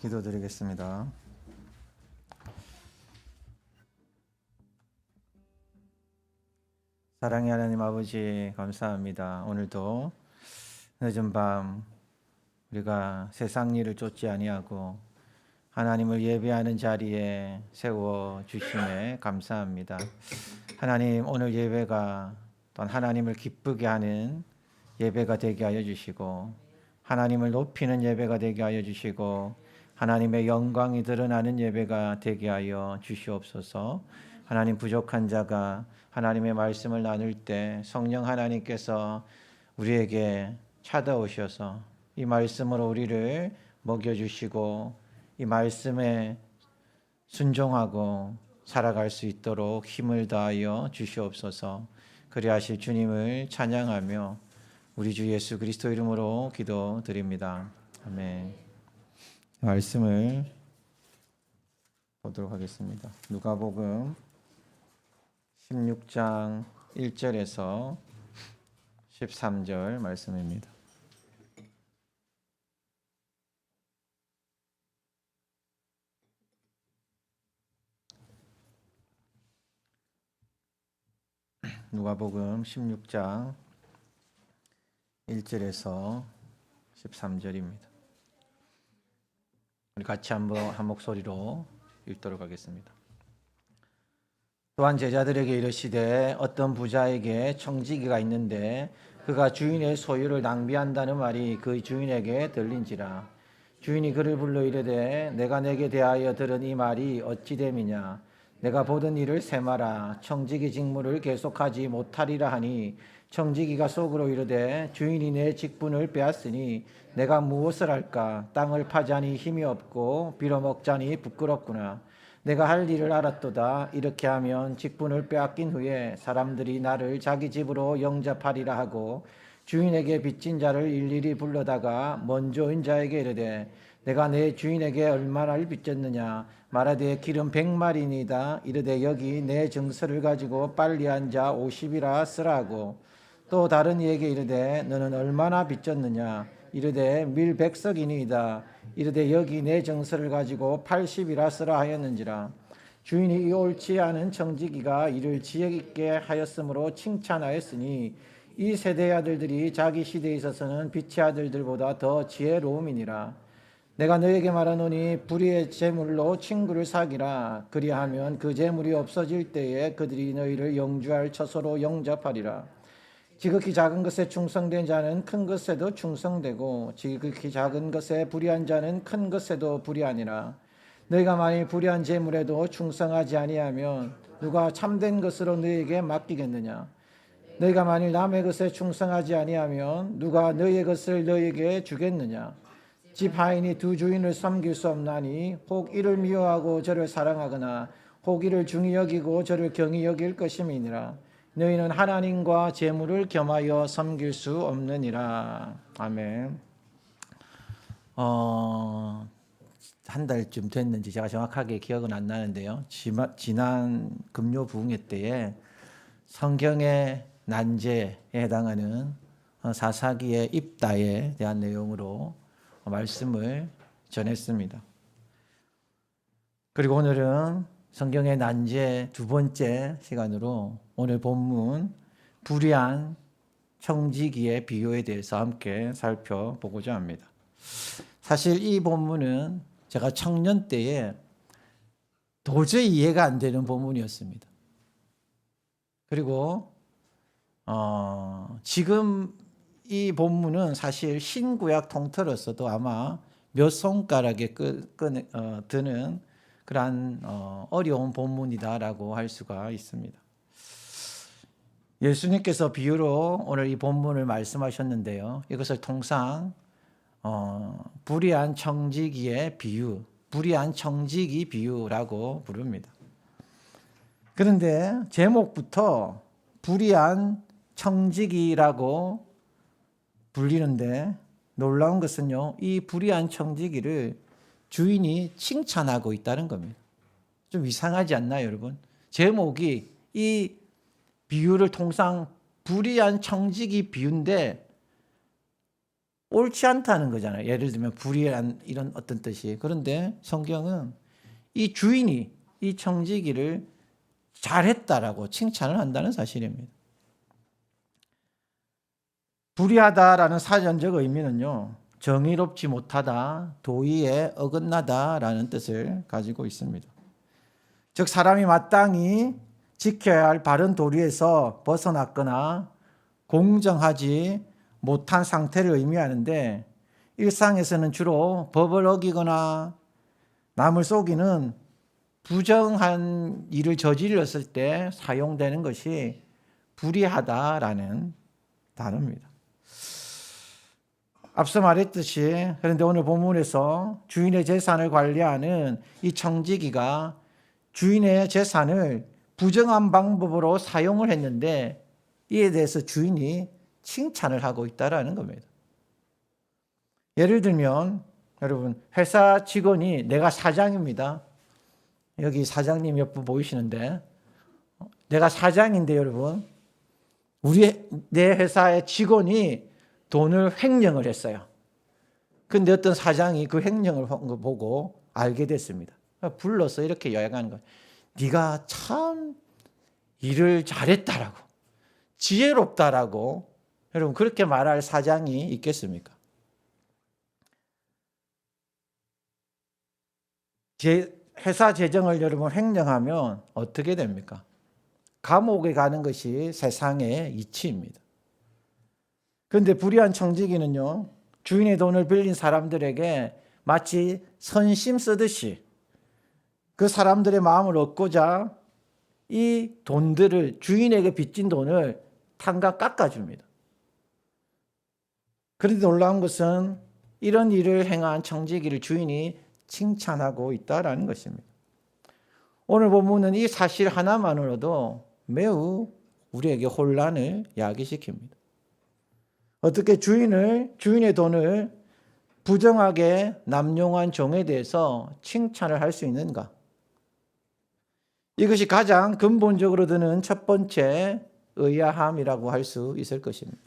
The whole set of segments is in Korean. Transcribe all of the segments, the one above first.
기도드리겠습니다. 사랑의 하나님 아버지, 감사합니다. 오늘도 늦은 밤 우리가 세상 일을 쫓지 아니하고 하나님을 예배하는 자리에 세워 주심에 감사합니다. 하나님, 오늘 예배가 또 하나님을 기쁘게 하는 예배가 되게 하여 주시고, 하나님을 높이는 예배가 되게 하여 주시고, 하나님의 영광이 드러나는 예배가 되게 하여 주시옵소서. 하나님, 부족한 자가 하나님의 말씀을 나눌 때 성령 하나님께서 우리에게 찾아오셔서 이 말씀으로 우리를 먹여주시고 이 말씀에 순종하고 살아갈 수 있도록 힘을 다하여 주시옵소서. 그리하실 주님을 찬양하며 우리 주 예수 그리스도 이름으로 기도드립니다. 아멘. 말씀을 보도록 하겠습니다. 누가복음 16장 1절에서 13절 말씀입니다. 누가복음 16장 1절에서 13절입니다. 우리 같이 한번 한 목소리로 읽도록 하겠습니다. 또한 제자들에게 이르시되 어떤 부자에게 청지기가 있는데 그가 주인의 소유를 낭비한다는 말이 그 주인에게 들린지라. 주인이 그를 불러 이르되 내가 내게 대하여 들은 이 말이 어찌 됨이냐. 내가 보던 일을 세마라. 청지기 직무를 계속하지 못하리라 하니 청지기가 속으로 이르되 주인이 내 직분을 빼앗으니 내가 무엇을 할까. 땅을 파자니 힘이 없고 빌어먹자니 부끄럽구나. 내가 할 일을 알았도다. 이렇게 하면 직분을 빼앗긴 후에 사람들이 나를 자기 집으로 영접하리라 하고 주인에게 빚진 자를 일일이 불러다가 먼저인 자에게 이르되 내가 내 주인에게 얼마나 빚졌느냐. 말하되 기름 100마리니이다. 이르되 여기 내 증서를 가지고 빨리 앉아 50이라 쓰라 하고 또 다른 이에게 이르되 너는 얼마나 빚졌느냐. 이르되 밀 100석이니이다. 이르되 여기 내 정서를 가지고 80이라 쓰라 하였는지라. 주인이 이 옳지 않은 청지기가 이를 지혜 있게 하였으므로 칭찬하였으니 이 세대의 아들들이 자기 시대에 있어서는 빛의 아들들보다 더 지혜로움이니라. 내가 너에게 말하노니 불의의 재물로 친구를 사귀라. 그리하면 그 재물이 없어질 때에 그들이 너희를 영주할 처소로 영접하리라. 지극히 작은 것에 충성된 자는 큰 것에도 충성되고 지극히 작은 것에 불의한 자는 큰 것에도 불의하니라. 너희가 만일 불의한 재물에도 충성하지 아니하면 누가 참된 것으로 너희에게 맡기겠느냐. 너희가 만일 남의 것에 충성하지 아니하면 누가 너희의 것을 너희에게 주겠느냐. 집 하인이 두 주인을 섬길 수 없나니 혹 이를 미워하고 저를 사랑하거나 혹 이를 중히 여기고 저를 경히 여길 것임이니라. 너희는 하나님과 재물을 겸하여 섬길 수 없느니라. 아멘. 한 달쯤 됐는지 제가 정확하게 기억은 안 나는데요. 지난 금요 부흥회 때에 성경의 난제에 해당하는 사사기의 입다에 대한 내용으로 말씀을 전했습니다. 그리고 오늘은 성경의 난제 두 번째 시간으로 오늘 본문 불의한 청지기의 비유에 대해서 함께 살펴보고자 합니다. 사실 이 본문은 제가 청년 때에 도저히 이해가 안 되는 본문이었습니다. 그리고 지금 이 본문은 사실 신구약 통틀어서도 아마 몇 손가락에 드는 그러한 어려운 본문이다라고 할 수가 있습니다. 예수님께서 비유로 오늘 이 본문을 말씀하셨는데요. 이것을 통상 불의한 청지기의 비유, 불의한 청지기 비유라고 부릅니다. 그런데 제목부터 불의한 청지기라고 불리는데 놀라운 것은요, 이 불의한 청지기를 주인이 칭찬하고 있다는 겁니다. 좀 이상하지 않나요, 여러분? 제목이 이 비유를 통상 불의한 청지기 비유인데 옳지 않다는 거잖아요. 예를 들면 불의한 이런 어떤 뜻이. 그런데 성경은 이 주인이 이 청지기를 잘했다라고 칭찬을 한다는 사실입니다. 불의하다라는 사전적 의미는요, 정의롭지 못하다, 도의에 어긋나다라는 뜻을 가지고 있습니다. 즉 사람이 마땅히 지켜야 할 바른 도리에서 벗어났거나 공정하지 못한 상태를 의미하는데, 일상에서는 주로 법을 어기거나 남을 속이는 부정한 일을 저질렀을 때 사용되는 것이 불의하다라는 단어입니다. 앞서 말했듯이, 그런데 오늘 본문에서 주인의 재산을 관리하는 이 청지기가 주인의 재산을 부정한 방법으로 사용을 했는데, 이에 대해서 주인이 칭찬을 하고 있다라는 겁니다. 예를 들면 여러분, 회사 직원이, 내가 사장입니다. 여기 사장님 몇 분 보이시는데, 내가 사장인데 여러분, 내 회사의 직원이 돈을 횡령을 했어요. 근데 어떤 사장이 그 횡령을 한 거 보고 알게 됐습니다. 불러서 이렇게 이야기하는 거예요. 네가 참 일을 잘했다라고, 지혜롭다라고. 여러분, 그렇게 말할 사장이 있겠습니까? 회사 재정을 여러분 횡령하면 어떻게 됩니까? 감옥에 가는 것이 세상의 이치입니다. 그런데 불의한 청지기는요, 주인의 돈을 빌린 사람들에게 마치 선심 쓰듯이 그 사람들의 마음을 얻고자 이 돈들을, 주인에게 빚진 돈을 탕감 깎아줍니다. 그런데 놀라운 것은 이런 일을 행한 청지기를 주인이 칭찬하고 있다라는 것입니다. 오늘 본문은 이 사실 하나만으로도 매우 우리에게 혼란을 야기시킵니다. 어떻게 주인의 돈을 부정하게 남용한 종에 대해서 칭찬을 할 수 있는가? 이것이 가장 근본적으로 드는 첫 번째 의아함이라고 할 수 있을 것입니다.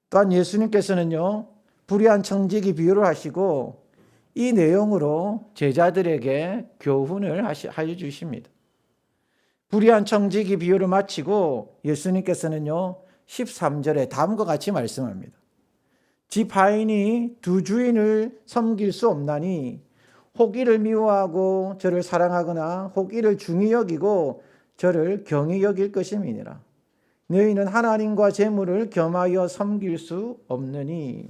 또한 예수님께서는요, 불의한 청지기 비유를 하시고 이 내용으로 제자들에게 교훈을 하여 주십니다. 불의한 청지기 비유를 마치고 예수님께서는요, 13절에 다음과 같이 말씀합니다. 집 하인이 두 주인을 섬길 수 없나니 혹 이를 미워하고 저를 사랑하거나 혹 이를 중히 여기고 저를 경히 여길 것임이니라. 너희는 하나님과 재물을 겸하여 섬길 수 없느니.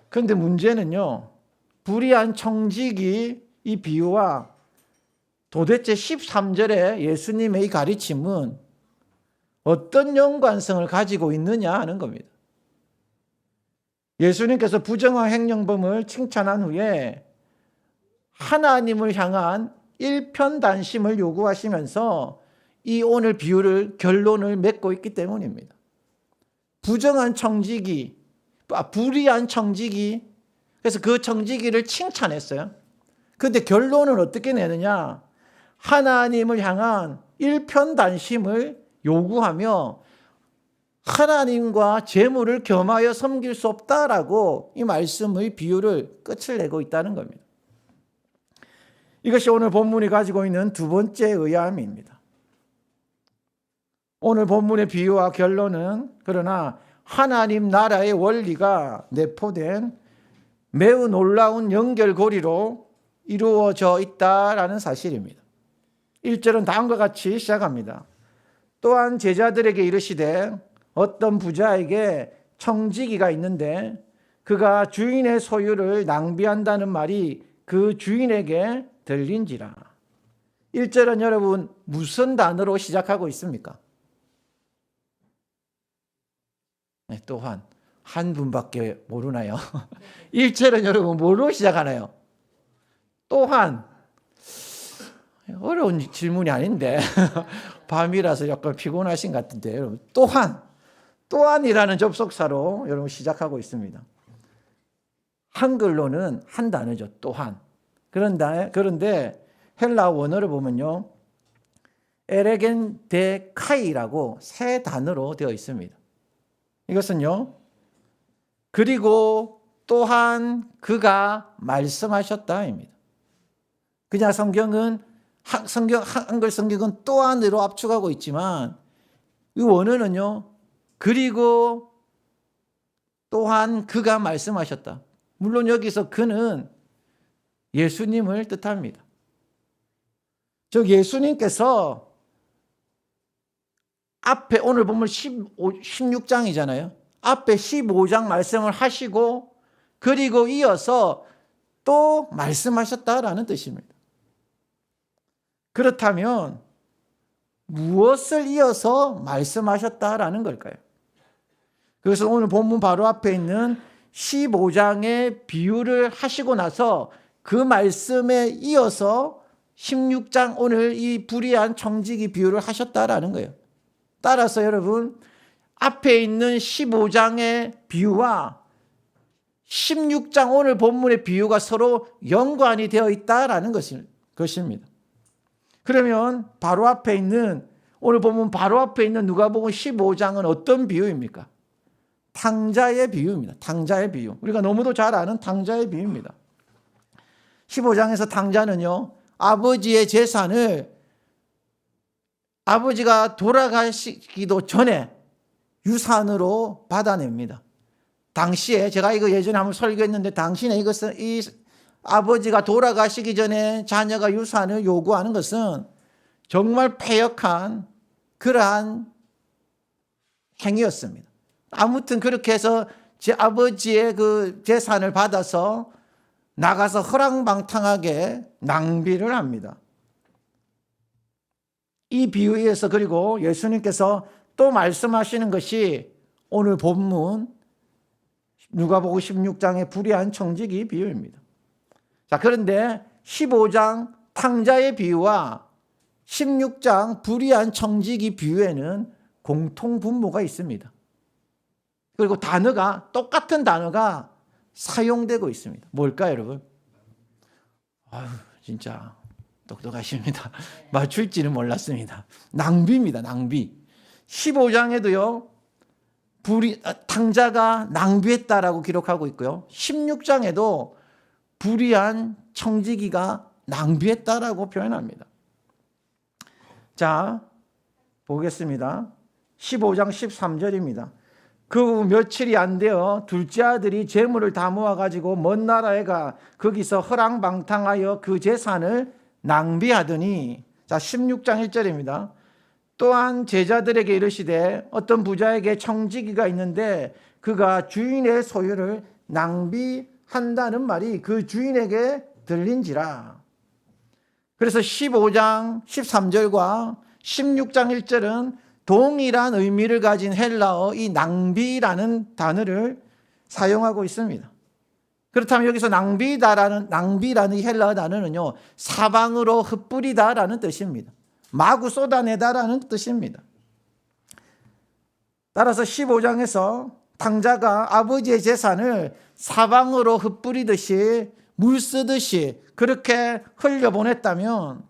그런데 문제는요, 불의한 청지기 이 비유와 도대체 13절에 예수님의 이 가르침은 어떤 연관성을 가지고 있느냐 하는 겁니다. 예수님께서 부정한 횡령범을 칭찬한 후에 하나님을 향한 일편단심을 요구하시면서 이 오늘 비유를, 결론을 맺고 있기 때문입니다. 불의한 청지기, 그래서 그 청지기를 칭찬했어요. 그런데 결론은 어떻게 내느냐? 하나님을 향한 일편단심을 요구하며 하나님과 재물을 겸하여 섬길 수 없다라고 이 말씀의 비유를 끝을 내고 있다는 겁니다. 이것이 오늘 본문이 가지고 있는 두 번째 의아함입니다. 오늘 본문의 비유와 결론은 그러나 하나님 나라의 원리가 내포된 매우 놀라운 연결고리로 이루어져 있다라는 사실입니다. 1절은 다음과 같이 시작합니다. 또한 제자들에게 이르시되 어떤 부자에게 청지기가 있는데 그가 주인의 소유를 낭비한다는 말이 그 주인에게 들린지라. 1절은 여러분 무슨 단어로 시작하고 있습니까? 네, 또한 한 분밖에 모르나요? 1절은 여러분 뭐로 시작하나요? 또한. 어려운 질문이 아닌데 밤이라서 약간 피곤하신 것 같은데 여러분, 또한이라는 접속사로 여러분 시작하고 있습니다. 한글로는 한 단어죠. 또한. 그런데 헬라 원어를 보면요, 에레겐 데 카이라고 세 단어로 되어 있습니다. 이것은요, 그리고 또한 그가 말씀하셨다입니다. 그냥 한글 성경은 또한으로 압축하고 있지만 이 원어는요, 그리고 또한 그가 말씀하셨다. 물론 여기서 그는 예수님을 뜻합니다. 즉 예수님께서 앞에 오늘 보면 16장이잖아요. 앞에 15장 말씀을 하시고 그리고 이어서 또 말씀하셨다라는 뜻입니다. 그렇다면 무엇을 이어서 말씀하셨다라는 걸까요? 그래서 오늘 본문 바로 앞에 있는 15장의 비유를 하시고 나서 그 말씀에 이어서 16장 오늘 이 불의한 청지기 비유를 하셨다라는 거예요. 따라서 여러분 앞에 있는 15장의 비유와 16장 오늘 본문의 비유가 서로 연관이 되어 있다라는 것입니다. 그러면 바로 앞에 있는 오늘 본문 바로 앞에 있는 누가복음 15장은 어떤 비유입니까? 탕자의 비유입니다. 탕자의 비유. 우리가 너무도 잘 아는 탕자의 비유입니다. 15장에서 탕자는요, 아버지의 재산을 아버지가 돌아가시기도 전에 유산으로 받아냅니다. 당시에 제가 이거 예전에 한번 설교했는데 당시에 이것은 이 아버지가 돌아가시기 전에 자녀가 유산을 요구하는 것은 정말 패역한 그러한 행위였습니다. 아무튼 그렇게 해서 제 아버지의 그 재산을 받아서 나가서 허랑방탕하게 낭비를 합니다. 이 비유에서 그리고 예수님께서 또 말씀하시는 것이 오늘 본문 누가복음 16장의 불의한 청지기 비유입니다. 자, 그런데 15장 탕자의 비유와 16장 불의한 청지기 비유에는 공통분모가 있습니다. 그리고 단어가 똑같은 단어가 사용되고 있습니다. 뭘까요, 여러분? 아유, 진짜 똑똑하십니다. 맞출지는 몰랐습니다. 낭비입니다. 낭비. 15장에도요. 탕자가 낭비했다라고 기록하고 있고요. 16장에도 불의한 청지기가 낭비했다라고 표현합니다. 자, 보겠습니다. 15장 13절입니다. 그 며칠이 안 되어 둘째 아들이 재물을 다 모아가지고 먼 나라에 가 거기서 허랑방탕하여 그 재산을 낭비하더니, 자 16장 1절입니다. 또한 제자들에게 이르시되 어떤 부자에게 청지기가 있는데 그가 주인의 소유를 낭비한다는 말이 그 주인에게 들린지라. 그래서 15장 13절과 16장 1절은 동일한 의미를 가진 헬라어 이 낭비라는 단어를 사용하고 있습니다. 그렇다면 여기서 낭비라는 이 헬라어 단어는요, 사방으로 흩뿌리다라는 뜻입니다. 마구 쏟아내다라는 뜻입니다. 따라서 15장에서 탕자가 아버지의 재산을 사방으로 흩뿌리듯이 물 쓰듯이 그렇게 흘려보냈다면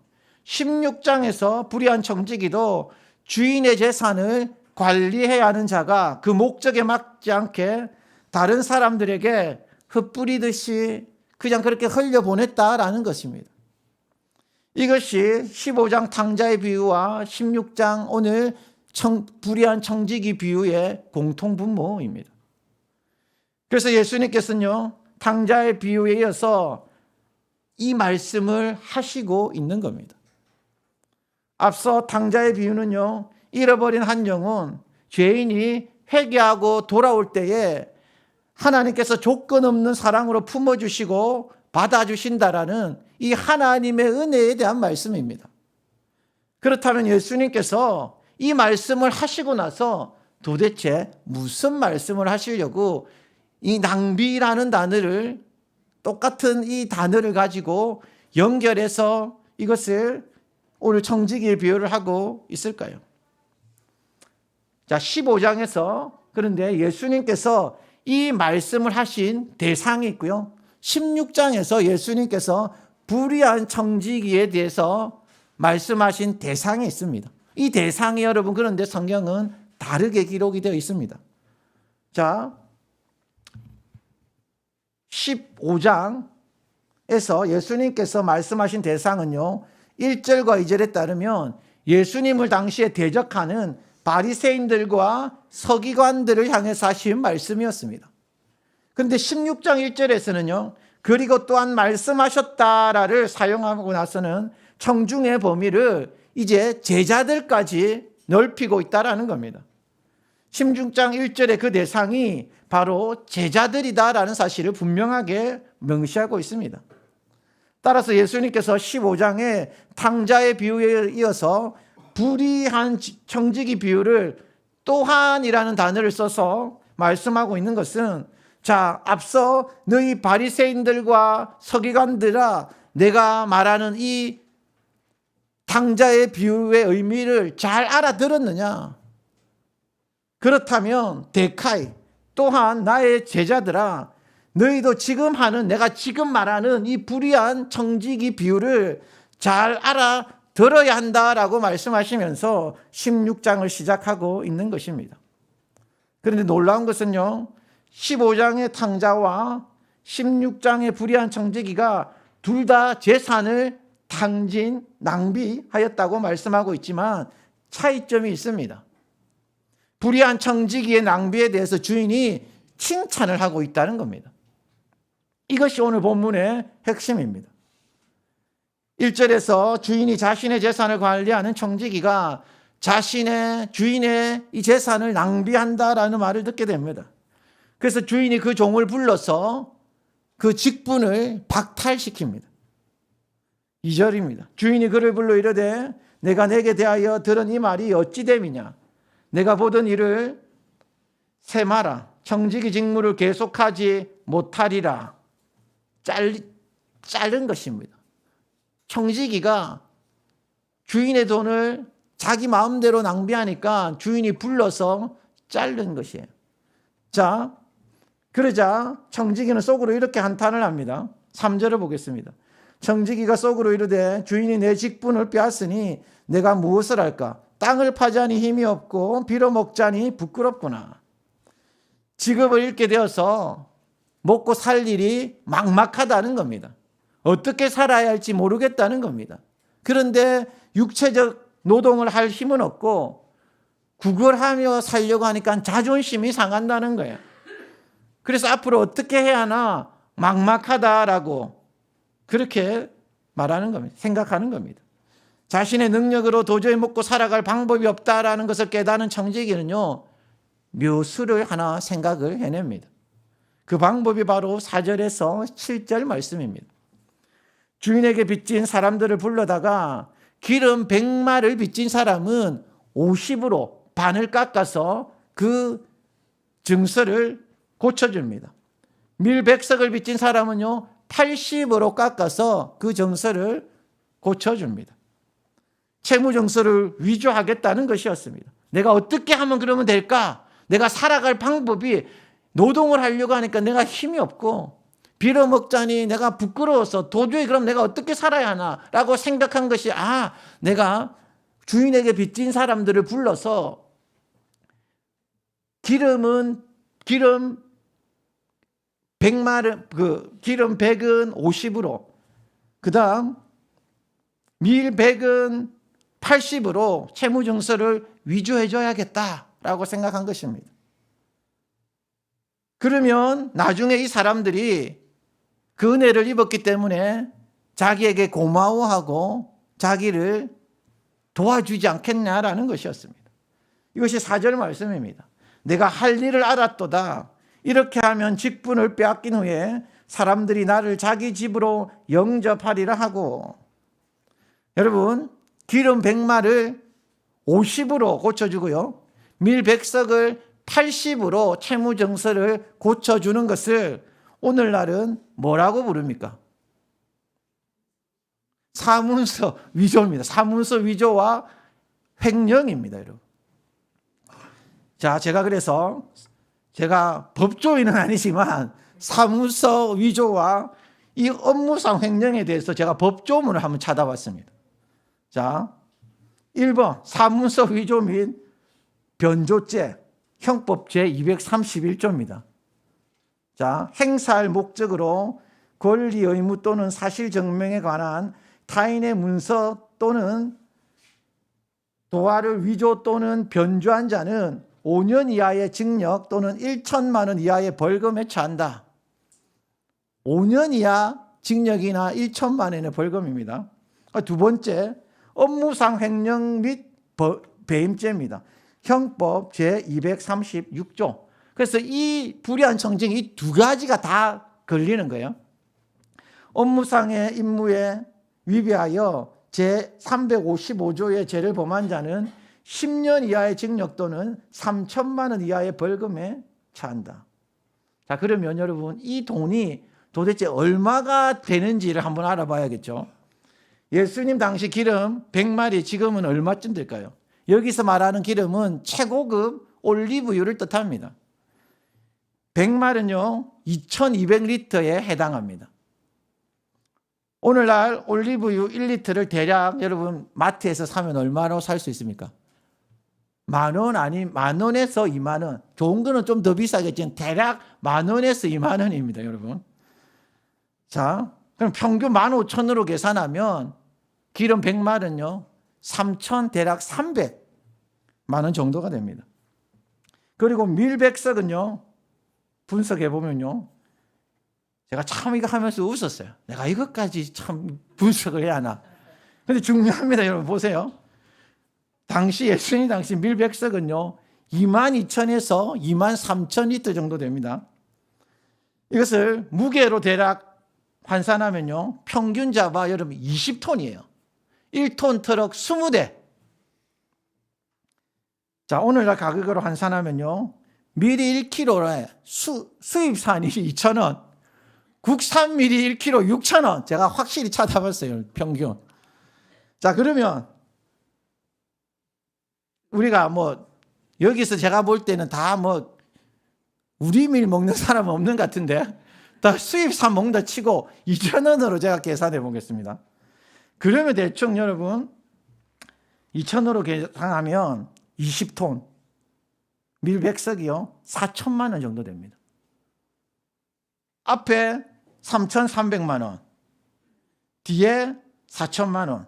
16장에서 불의한 청지기도 주인의 재산을 관리해야 하는 자가 그 목적에 맞지 않게 다른 사람들에게 흩뿌리듯이 그냥 그렇게 흘려보냈다라는 것입니다. 이것이 15장 탕자의 비유와 16장 오늘 불의한 청지기 비유의 공통분모입니다. 그래서 예수님께서는요, 탕자의 비유에 이어서 이 말씀을 하시고 있는 겁니다. 앞서 탕자의 비유는요, 잃어버린 한 영혼, 죄인이 회개하고 돌아올 때에 하나님께서 조건 없는 사랑으로 품어주시고 받아주신다라는 이 하나님의 은혜에 대한 말씀입니다. 그렇다면 예수님께서 이 말씀을 하시고 나서 도대체 무슨 말씀을 하시려고 이 낭비라는 단어를, 똑같은 이 단어를 가지고 연결해서 이것을 오늘 청지기의 비유를 하고 있을까요? 자, 15장에서 그런데 예수님께서 이 말씀을 하신 대상이 있고요. 16장에서 예수님께서 불의한 청지기에 대해서 말씀하신 대상이 있습니다. 이 대상이 여러분, 그런데 성경은 다르게 기록이 되어 있습니다. 자, 15장에서 예수님께서 말씀하신 대상은요, 1절과 2절에 따르면 예수님을 당시에 대적하는 바리새인들과 서기관들을 향해서 하신 말씀이었습니다. 그런데 16장 1절에서는요, 그리고 또한 말씀하셨다라를 사용하고 나서는 청중의 범위를 이제 제자들까지 넓히고 있다라는 겁니다. 16장 1절의 그 대상이 바로 제자들이다라는 사실을 분명하게 명시하고 있습니다. 따라서 예수님께서 15장의 탕자의 비유에 이어서 불의한 청지기 비유를 또한이라는 단어를 써서 말씀하고 있는 것은, 자, 앞서 너희 바리새인들과 서기관들아, 내가 말하는 이 탕자의 비유의 의미를 잘 알아들었느냐? 그렇다면 데카이, 또한 나의 제자들아, 너희도 지금 하는, 내가 지금 말하는 이 불의한 청지기 비유를 잘 알아들어야 한다라고 말씀하시면서 16장을 시작하고 있는 것입니다. 그런데 놀라운 것은요, 15장의 탕자와 16장의 불의한 청지기가 둘 다 재산을 탕진, 낭비하였다고 말씀하고 있지만 차이점이 있습니다. 불의한 청지기의 낭비에 대해서 주인이 칭찬을 하고 있다는 겁니다. 이것이 오늘 본문의 핵심입니다. 1절에서 주인이 자신의 재산을 관리하는 청지기가 자신의 주인의 이 재산을 낭비한다라는 말을 듣게 됩니다. 그래서 주인이 그 종을 불러서 그 직분을 박탈시킵니다. 2절입니다. 주인이 그를 불러 이르되 내가 내게 대하여 들은 이 말이 어찌 됨이냐? 내가 보던 일을 세마라. 청지기 직무를 계속하지 못하리라. 자른 것입니다. 청지기가 주인의 돈을 자기 마음대로 낭비하니까 주인이 불러서 자른 것이에요. 자, 그러자 청지기는 속으로 이렇게 한탄을 합니다. 3절을 보겠습니다. 청지기가 속으로 이르되 주인이 내 직분을 빼앗으니 내가 무엇을 할까? 땅을 파자니 힘이 없고 빌어먹자니 부끄럽구나. 직업을 잃게 되어서 먹고 살 일이 막막하다는 겁니다. 어떻게 살아야 할지 모르겠다는 겁니다. 그런데 육체적 노동을 할 힘은 없고 구걸하며 살려고 하니까 자존심이 상한다는 거예요. 그래서 앞으로 어떻게 해야 하나 막막하다라고 그렇게 말하는 겁니다. 생각하는 겁니다. 자신의 능력으로 도저히 먹고 살아갈 방법이 없다라는 것을 깨닫는 청지기는요, 묘수를 하나 생각을 해냅니다. 그 방법이 바로 4절에서 7절 말씀입니다. 주인에게 빚진 사람들을 불러다가 기름 100마를 빚진 사람은 50으로 반을 깎아서 그 증서를 고쳐줍니다. 밀 100석을 빚진 사람은요 80으로 깎아서 그 정서를 고쳐줍니다. 채무정서를 위조하겠다는 것이었습니다. 내가 어떻게 하면 그러면 될까? 내가 살아갈 방법이 노동을 하려고 하니까 내가 힘이 없고 빌어먹자니 내가 부끄러워서 도저히 그럼 내가 어떻게 살아야 하나라고 생각한 것이, 내가 주인에게 빚진 사람들을 불러서 기름 100은 50으로, 그 다음 밀 100은 80으로 채무증서를 위조해줘야겠다라고 생각한 것입니다. 그러면 나중에 이 사람들이 그 은혜를 입었기 때문에 자기에게 고마워하고 자기를 도와주지 않겠냐라는 것이었습니다. 이것이 4절 말씀입니다. 내가 할 일을 알았도다. 이렇게 하면 직분을 빼앗긴 후에 사람들이 나를 자기 집으로 영접하리라 하고. 여러분, 기름 100마를 50으로 고쳐주고요, 밀 100석을 80으로 채무정서를 고쳐주는 것을 오늘날은 뭐라고 부릅니까? 사문서 위조입니다. 사문서 위조와 횡령입니다, 여러분. 자, 제가 법조인은 아니지만 사문서 위조와 이 업무상 횡령에 대해서 제가 법조문을 한번 찾아봤습니다. 자, 1번 사문서 위조 및 변조죄 형법 제231조입니다. 자, 행사할 목적으로 권리 의무 또는 사실 증명에 관한 타인의 문서 또는 도화를 위조 또는 변조한 자는 5년 이하의 징역 또는 1천만 원 이하의 벌금에 처한다. 5년 이하 징역이나 1천만 원의 벌금입니다. 두 번째, 업무상 횡령 및 배임죄입니다. 형법 제236조. 그래서 이 불이한 청직이 이 두 가지가 다 걸리는 거예요. 업무상의 임무에 위배하여 제355조의 죄를 범한 자는 10년 이하의 징역 또는 3천만 원 이하의 벌금에 처한다. 자, 그러면 여러분 이 돈이 도대체 얼마가 되는지를 한번 알아봐야겠죠. 예수님 당시 기름 100마리 지금은 얼마쯤 될까요? 여기서 말하는 기름은 최고급 올리브유를 뜻합니다. 100마리는요 2200리터에 해당합니다. 오늘날 올리브유 1리터를 대략 여러분 마트에서 사면 얼마로 살 수 있습니까? 10,000원 아니 10,000원에서 20,000원. 좋은 거는 좀 더 비싸겠지만 대략 10,000원에서 20,000원입니다, 여러분. 자, 그럼 평균 15,000원으로 계산하면 기름 100마리는요 3,000 대략 300만 원 정도가 됩니다. 그리고 밀백석은요 분석해 보면요 제가 참 이거 하면서 웃었어요. 내가 이것까지 참 분석을 해야 하나. 근데 중요합니다. 여러분 보세요. 당시 예수님 당시 밀백석은요 22,000에서 23,000리터 정도 됩니다. 이것을 무게로 대략 환산하면요 평균 잡아 여러분 20톤이에요. 1톤 트럭 20대. 자, 오늘날 가격으로 환산하면요 밀이 1kg에 수입산이 2,000원, 국산 밀이 1kg 6,000원. 제가 확실히 찾아봤어요, 평균. 자, 그러면 우리가 뭐 여기서 제가 볼 때는 다 뭐 우리 밀 먹는 사람은 없는 것 같은데 다 수입산 먹는다 치고 2,000원으로 제가 계산해 보겠습니다. 그러면 대충 여러분 2,000원으로 계산하면 20톤 밀백석이요 4천만 원 정도 됩니다. 앞에 3,300만 원, 뒤에 4천만 원.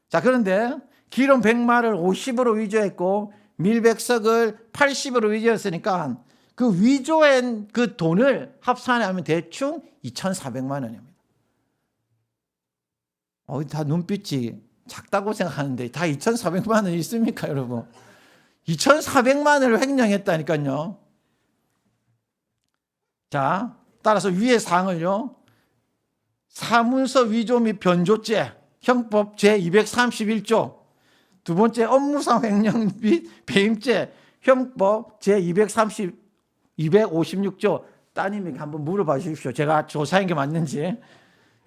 자, 그런데 기름 100마를 50으로 위조했고 밀백석을 80으로 위조했으니까 그 위조한 그 돈을 합산하면 대충 2,400만 원입니다. 다 눈빛이 작다고 생각하는데 다 2,400만 원 있습니까, 여러분? 2,400만 원을 횡령했다니까요. 자, 따라서 위의 사항을요. 사문서 위조 및 변조죄, 형법 제231조. 두 번째, 업무상 횡령 및 배임죄, 형법 제256조. 따님에게 한번 물어봐 주십시오. 제가 조사한 게 맞는지.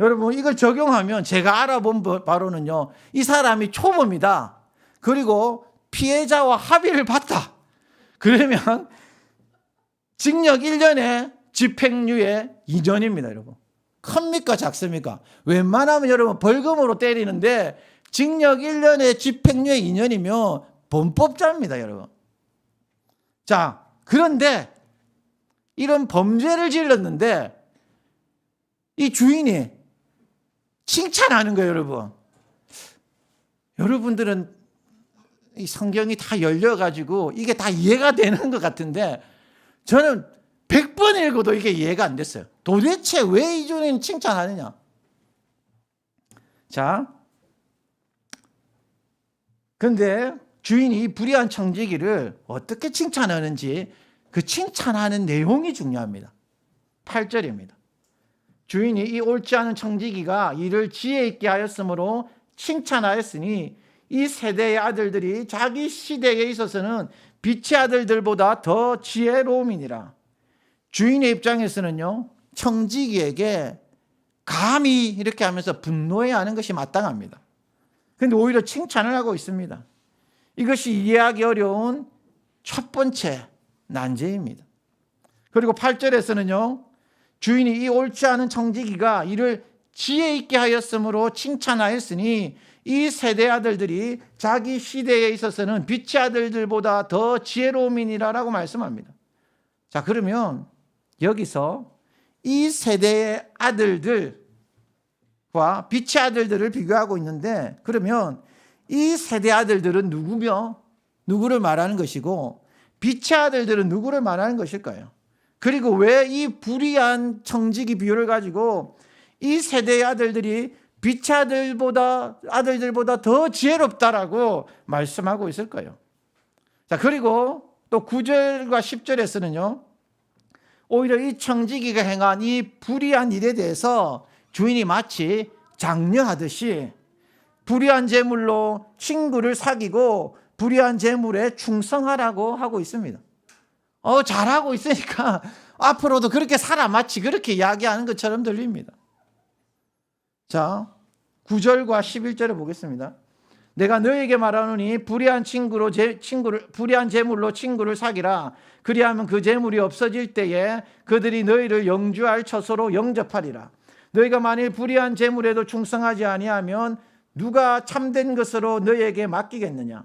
여러분, 이걸 적용하면 제가 알아본 바로는요. 이 사람이 초보입니다. 그리고 피해자와 합의를 봤다. 그러면 징역 1년에 집행유예 2년입니다, 여러분. 큽니까, 작습니까? 웬만하면 여러분 벌금으로 때리는데 징역 1년에 집행유예 2년이면 범법자입니다, 여러분. 자, 그런데 이런 범죄를 질렀는데 이 주인이 칭찬하는 거예요, 여러분. 여러분들은 이 성경이 다 열려가지고 이게 다 이해가 되는 것 같은데 저는 100번 읽어도 이게 이해가 안 됐어요. 도대체 왜 이 주인은 칭찬하느냐? 자, 근데 주인이 이 불의한 청지기를 어떻게 칭찬하는지 그 칭찬하는 내용이 중요합니다. 8절입니다. 주인이 이 옳지 않은 청지기가 이를 지혜 있게 하였으므로 칭찬하였으니 이 세대의 아들들이 자기 시대에 있어서는 빛의 아들들보다 더 지혜로움이니라. 주인의 입장에서는요, 청지기에게 감히 이렇게 하면서 분노해야 하는 것이 마땅합니다. 그런데 오히려 칭찬을 하고 있습니다. 이것이 이해하기 어려운 첫 번째 난제입니다. 그리고 8절에서는요, 주인이 이 옳지 않은 청지기가 이를 지혜 있게 하였으므로 칭찬하였으니 이 세대 아들들이 자기 시대에 있어서는 빛의 아들들보다 더 지혜로움이니라라고 말씀합니다. 자, 그러면 여기서 이 세대의 아들들과 빛의 아들들을 비교하고 있는데, 그러면 이 세대 아들들은 누구며 누구를 말하는 것이고 빛의 아들들은 누구를 말하는 것일까요? 그리고 왜 이 불의한 청지기 비유를 가지고 이 세대의 아들들이 빛의 아들들보다 더 지혜롭다라고 말씀하고 있을까요? 자, 그리고 또 9절과 10절에서는요, 오히려 이 청지기가 행한 이 불의한 일에 대해서 주인이 마치 장려하듯이 불의한 재물로 친구를 사귀고 불의한 재물에 충성하라고 하고 있습니다. 잘하고 있으니까 앞으로도 그렇게 살아, 마치 그렇게 이야기하는 것처럼 들립니다. 자, 9절과 11절을 보겠습니다. 내가 너에게 말하노니 불의한 재물로 친구를 사귀라. 그리하면 그 재물이 없어질 때에 그들이 너희를 영주할 처소로 영접하리라. 너희가 만일 불의한 재물에도 충성하지 아니하면 누가 참된 것으로 너희에게 맡기겠느냐.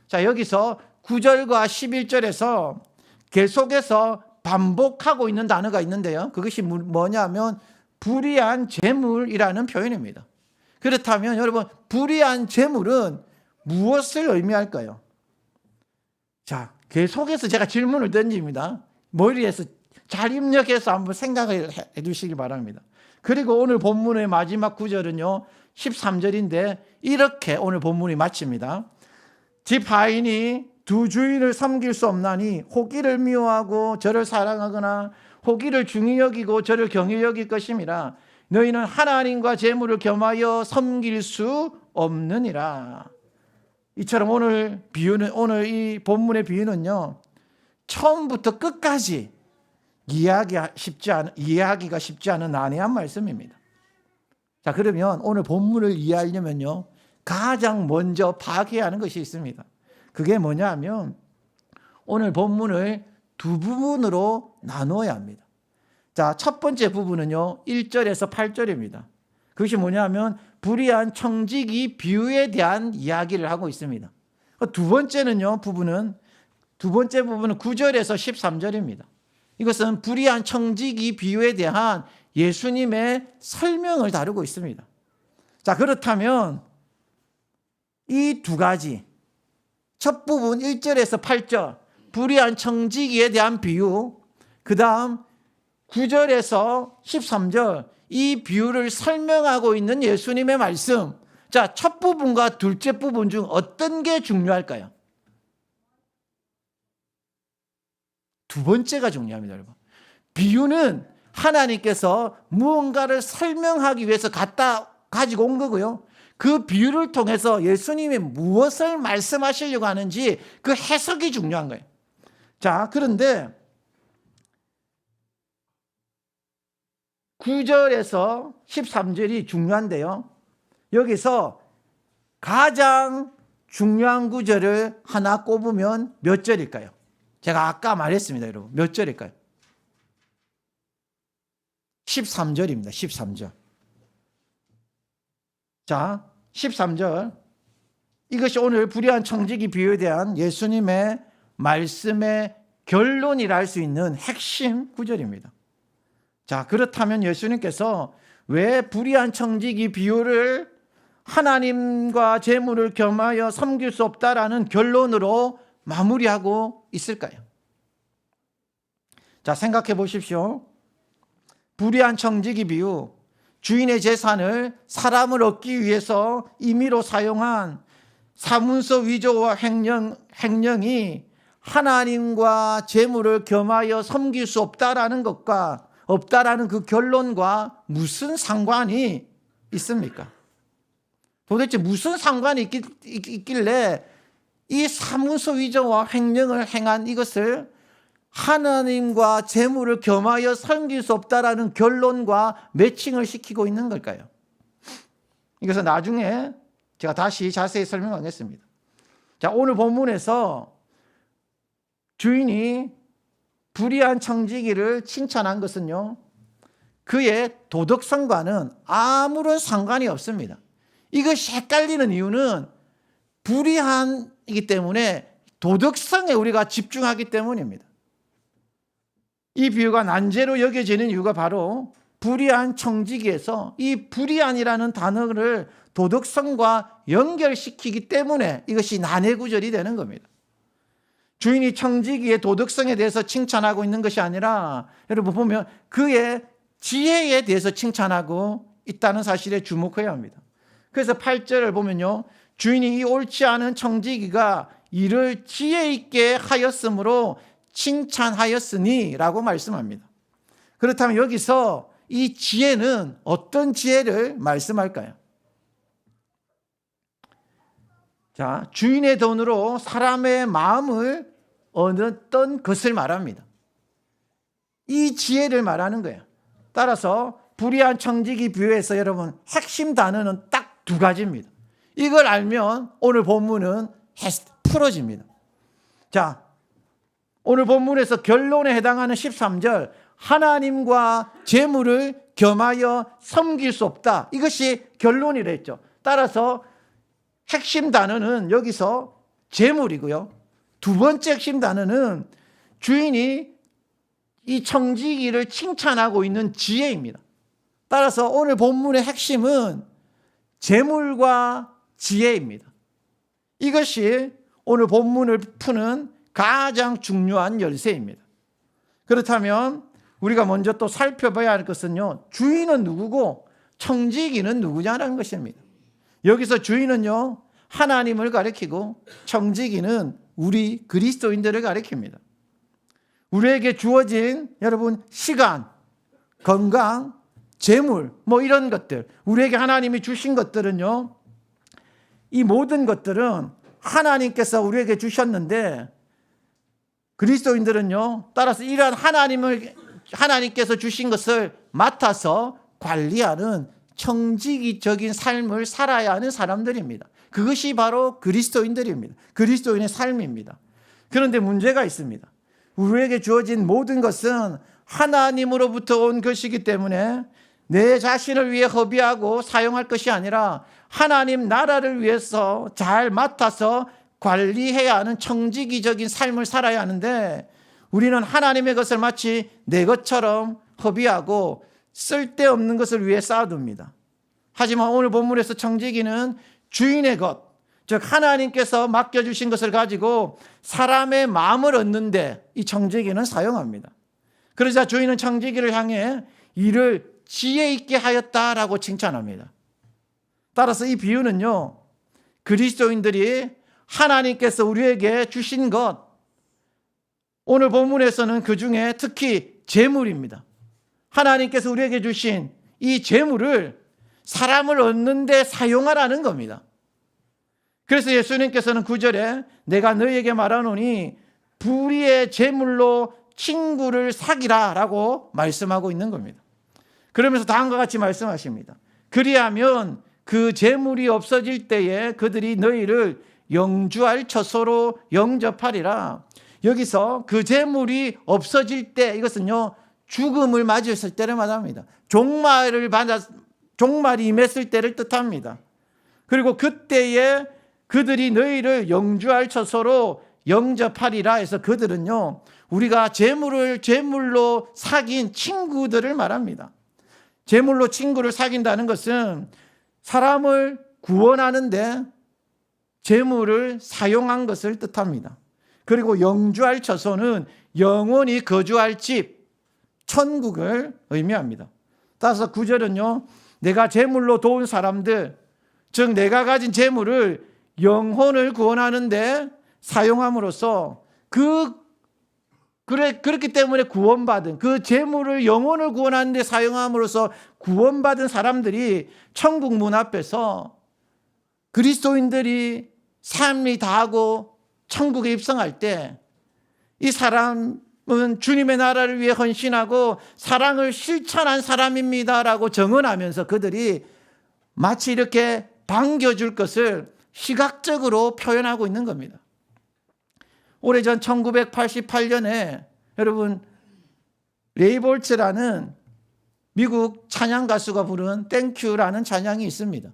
자, 여기서 9절과 11절에서 계속해서 반복하고 있는 단어가 있는데요, 그것이 뭐냐면 불의한 재물이라는 표현입니다. 그렇다면 여러분, 불의한 재물은 무엇을 의미할까요? 자, 계속해서 제가 질문을 던집니다. 머리에서 잘 입력해서 한번 생각을 해 주시기 바랍니다. 그리고 오늘 본문의 마지막 구절은요, 13절인데 이렇게 오늘 본문이 마칩니다. 집 하인이 두 주인을 섬길 수 없나니 호기를 미워하고 저를 사랑하거나 호기를 중히 여기고 저를 경히 여길 것임이라. 너희는 하나님과 재물을 겸하여 섬길 수 없느니라. 이처럼 오늘 이 본문의 비유는요, 처음부터 끝까지 이해하기가 쉽지 않은 난해한 말씀입니다. 자, 그러면 오늘 본문을 이해하려면요, 가장 먼저 파악해야 하는 것이 있습니다. 그게 뭐냐 하면 오늘 본문을 두 부분으로 나누어야 합니다. 자, 첫 번째 부분은요, 1절에서 8절입니다. 그것이 뭐냐 하면 불의한 청지기 비유에 대한 이야기를 하고 있습니다. 두 번째 부분은 9절에서 13절입니다. 이것은 불의한 청지기 비유에 대한 예수님의 설명을 다루고 있습니다. 자, 그렇다면 이 두 가지, 첫 부분 1절에서 8절 불의한 청지기에 대한 비유, 그 다음 9절에서 13절 이 비유를 설명하고 있는 예수님의 말씀. 자, 첫 부분과 둘째 부분 중 어떤 게 중요할까요? 두 번째가 중요합니다, 여러분. 비유는 하나님께서 무언가를 설명하기 위해서 가지고 온 거고요. 그 비유를 통해서 예수님이 무엇을 말씀하시려고 하는지 그 해석이 중요한 거예요. 자, 그런데 9절에서 13절이 중요한데요, 여기서 가장 중요한 구절을 하나 꼽으면 몇 절일까요? 제가 아까 말했습니다, 여러분. 몇 절일까요? 13절입니다. 13절. 자, 13절. 이것이 오늘 불의한 청지기 비유에 대한 예수님의 말씀의 결론이라 할 수 있는 핵심 구절입니다. 자, 그렇다면 예수님께서 왜 불의한 청지기 비유를 하나님과 재물을 겸하여 섬길 수 없다라는 결론으로 마무리하고 있을까요? 자, 생각해 보십시오. 불의한 청지기 비유, 주인의 재산을 사람을 얻기 위해서 임의로 사용한 사문서 위조와 횡령이 하나님과 재물을 겸하여 섬길 수 없다라는 것과 없다라는 그 결론과 무슨 상관이 있습니까? 도대체 무슨 상관이 있길래 이 사문서 위조와 횡령을 행한 이것을 하나님과 재물을 겸하여 섬길 수 없다라는 결론과 매칭을 시키고 있는 걸까요? 이것은 나중에 제가 다시 자세히 설명하겠습니다. 자, 오늘 본문에서 주인이 불의한 청지기를 칭찬한 것은요, 그의 도덕성과는 아무런 상관이 없습니다. 이것이 헷갈리는 이유는 불의한이기 때문에 도덕성에 우리가 집중하기 때문입니다. 이 비유가 난제로 여겨지는 이유가 바로 불의한 청지기에서 이 불의한이라는 단어를 도덕성과 연결시키기 때문에 이것이 난해 구절이 되는 겁니다. 주인이 청지기의 도덕성에 대해서 칭찬하고 있는 것이 아니라 여러분 보면 그의 지혜에 대해서 칭찬하고 있다는 사실에 주목해야 합니다. 그래서 8절을 보면요, 주인이 이 옳지 않은 청지기가 이를 지혜 있게 하였으므로 칭찬하였으니 라고 말씀합니다. 그렇다면 여기서 이 지혜는 어떤 지혜를 말씀할까요? 자, 주인의 돈으로 사람의 마음을 얻었던 것을 말합니다. 이 지혜를 말하는 거예요. 따라서 불의한 청지기 비유에서 여러분 핵심 단어는 딱 두 가지입니다. 이걸 알면 오늘 본문은 풀어집니다. 자, 오늘 본문에서 결론에 해당하는 13절, 하나님과 재물을 겸하여 섬길 수 없다. 이것이 결론이라 했죠. 따라서 핵심 단어는 여기서 재물이고요. 두 번째 핵심 단어는 주인이 이 청지기를 칭찬하고 있는 지혜입니다. 따라서 오늘 본문의 핵심은 재물과 지혜입니다. 이것이 오늘 본문을 푸는 가장 중요한 열쇠입니다. 그렇다면 우리가 먼저 또 살펴봐야 할 것은요, 주인은 누구고 청지기는 누구냐라는 것입니다. 여기서 주인은요, 하나님을 가리키고 청지기는 우리 그리스도인들을 가리킵니다. 우리에게 주어진 여러분 시간, 건강, 재물 뭐 이런 것들, 우리에게 하나님이 주신 것들은요, 이 모든 것들은 하나님께서 우리에게 주셨는데 그리스도인들은요, 따라서 이러한 하나님께서 주신 것을 맡아서 관리하는 청지기적인 삶을 살아야 하는 사람들입니다. 그것이 바로 그리스도인들입니다. 그리스도인의 삶입니다. 그런데 문제가 있습니다. 우리에게 주어진 모든 것은 하나님으로부터 온 것이기 때문에 내 자신을 위해 허비하고 사용할 것이 아니라 하나님 나라를 위해서 잘 맡아서 관리해야 하는 청지기적인 삶을 살아야 하는데 우리는 하나님의 것을 마치 내 것처럼 허비하고 쓸데없는 것을 위해 쌓아둡니다. 하지만 오늘 본문에서 청지기는 주인의 것, 즉 하나님께서 맡겨주신 것을 가지고 사람의 마음을 얻는데 이 청지기는 사용합니다. 그러자 주인은 청지기를 향해 이를 지혜 있게 하였다라고 칭찬합니다. 따라서 이 비유는요, 그리스도인들이 하나님께서 우리에게 주신 것, 오늘 본문에서는 그 중에 특히 재물입니다. 하나님께서 우리에게 주신 이 재물을 사람을 얻는 데 사용하라는 겁니다. 그래서 예수님께서는 9절에 내가 너희에게 말하노니 불의의 재물로 친구를 사귀라 라고 말씀하고 있는 겁니다. 그러면서 다음과 같이 말씀하십니다. 그리하면 그 재물이 없어질 때에 그들이 너희를 영주할 처소로 영접하리라. 여기서 그 재물이 없어질 때, 이것은요 죽음을 맞이했을 때를 말합니다. 종말이 임했을 때를 뜻합니다. 그리고 그때에 그들이 너희를 영주할 처소로 영접하리라 해서 그들은요 우리가 재물로 사귄 친구들을 말합니다. 재물로 친구를 사귄다는 것은 사람을 구원하는데 재물을 사용한 것을 뜻합니다. 그리고 영주할 처소는 영원히 거주할 집, 천국을 의미합니다. 따라서 9절은요 내가 재물로 도운 사람들, 즉 내가 가진 재물을 영혼을 구원하는데 사용함으로써 그렇기 때문에 구원받은 그 재물을 영혼을 구원하는 데 사용함으로써 구원받은 사람들이 천국 문 앞에서 그리스도인들이 삶이 다하고 천국에 입성할 때 이 사람은 주님의 나라를 위해 헌신하고 사랑을 실천한 사람입니다라고 정언하면서 그들이 마치 이렇게 반겨줄 것을 시각적으로 표현하고 있는 겁니다. 오래전 1988년에 여러분 레이볼츠라는 미국 찬양 가수가 부른 땡큐라는 찬양이 있습니다.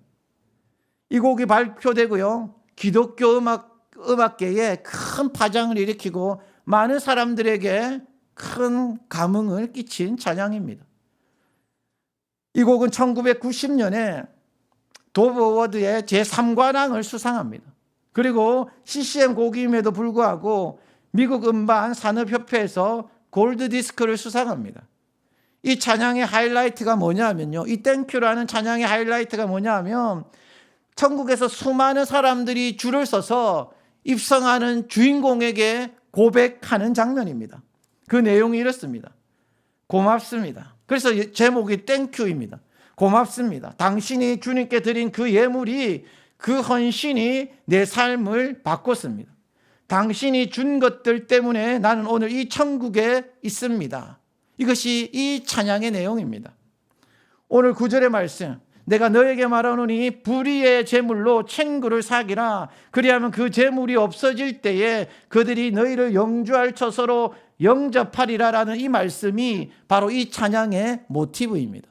이 곡이 발표되고요. 기독교 음악계에 큰 파장을 일으키고 많은 사람들에게 큰 감흥을 끼친 찬양입니다. 이 곡은 1990년에 도브 어워드의 제3관왕을 수상합니다. 그리고 CCM 곡임에도 불구하고 미국 음반 산업협회에서 골드 디스크를 수상합니다. 이 찬양의 하이라이트가 뭐냐면요. 이 땡큐라는 찬양의 하이라이트가 뭐냐면 천국에서 수많은 사람들이 줄을 서서 입성하는 주인공에게 고백하는 장면입니다. 그 내용이 이렇습니다. 고맙습니다. 그래서 제목이 땡큐입니다. 고맙습니다. 당신이 주님께 드린 그 예물이, 그 헌신이 내 삶을 바꿨습니다. 당신이 준 것들 때문에 나는 오늘 이 천국에 있습니다. 이것이 이 찬양의 내용입니다. 오늘 9절의 말씀, 내가 너에게 말하노니 불의의 제물로 친구를 사귀라. 그리하면 그 제물이 없어질 때에 그들이 너희를 영주할 처소로 영접하리라라는 이 말씀이 바로 이 찬양의 모티브입니다.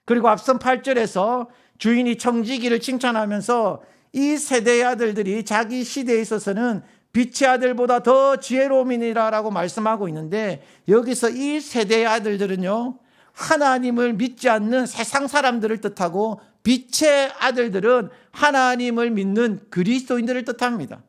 그리고 앞선 8절에서 주인이 청지기를 칭찬하면서 이 세대의 아들들이 자기 시대에 있어서는 빛의 아들보다 더 지혜로움이니라라고 말씀하고 있는데, 여기서 이 세대의 아들들은요, 하나님을 믿지 않는 세상 사람들을 뜻하고, 빛의 아들들은 하나님을 믿는 그리스도인들을 뜻합니다.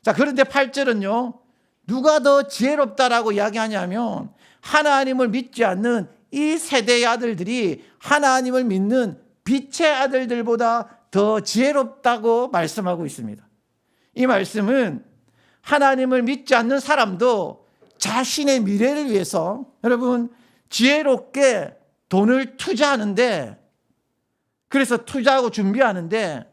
자, 그런데 8절은요, 누가 더 지혜롭다라고 이야기하냐면 하나님을 믿지 않는 이 세대의 아들들이 하나님을 믿는 빛의 아들들보다 더 지혜롭다고 말씀하고 있습니다. 이 말씀은 하나님을 믿지 않는 사람도 자신의 미래를 위해서, 여러분, 지혜롭게 돈을 투자하는데, 그래서 투자하고 준비하는데,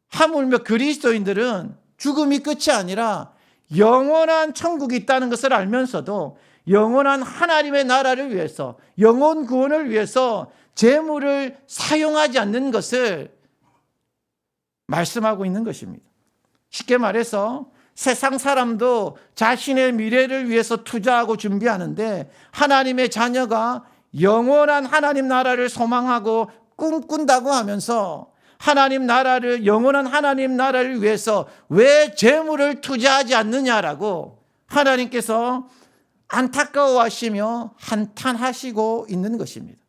하물며 그리스도인들은 죽음이 끝이 아니라 영원한 천국이 있다는 것을 알면서도 영원한 하나님의 나라를 위해서, 영혼 구원을 위해서 재물을 사용하지 않는 것을 말씀하고 있는 것입니다. 쉽게 말해서 세상 사람도 자신의 미래를 위해서 투자하고 준비하는데, 하나님의 자녀가 영원한 하나님 나라를 소망하고 꿈꾼다고 하면서 하나님 나라를, 영원한 하나님 나라를 위해서 왜 재물을 투자하지 않느냐라고 하나님께서 안타까워하시며 한탄하시고 있는 것입니다.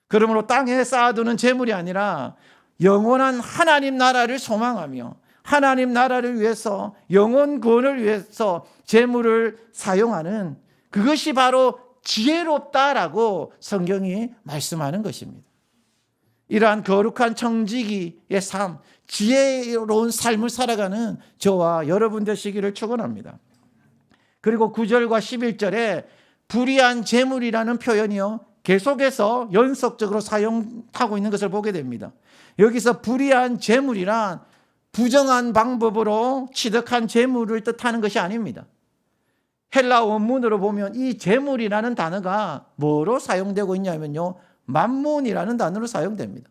그러므로 땅에 쌓아두는 재물이 아니라 영원한 하나님 나라를 소망하며 하나님 나라를 위해서, 영혼 구원을 위해서 재물을 사용하는, 그것이 바로 지혜롭다라고 성경이 말씀하는 것입니다. 이러한 거룩한 청지기의 삶, 지혜로운 삶을 살아가는 저와 여러분 되시기를 축원합니다. 그리고 9절과 11절에 불의한 재물이라는 표현이요, 계속해서 연속적으로 사용하고 있는 것을 보게 됩니다. 여기서 불의한 재물이란 부정한 방법으로 취득한 재물을 뜻하는 것이 아닙니다. 헬라 원문으로 보면 이 재물이라는 단어가 뭐로 사용되고 있냐면요, 만몬이라는 단어로 사용됩니다.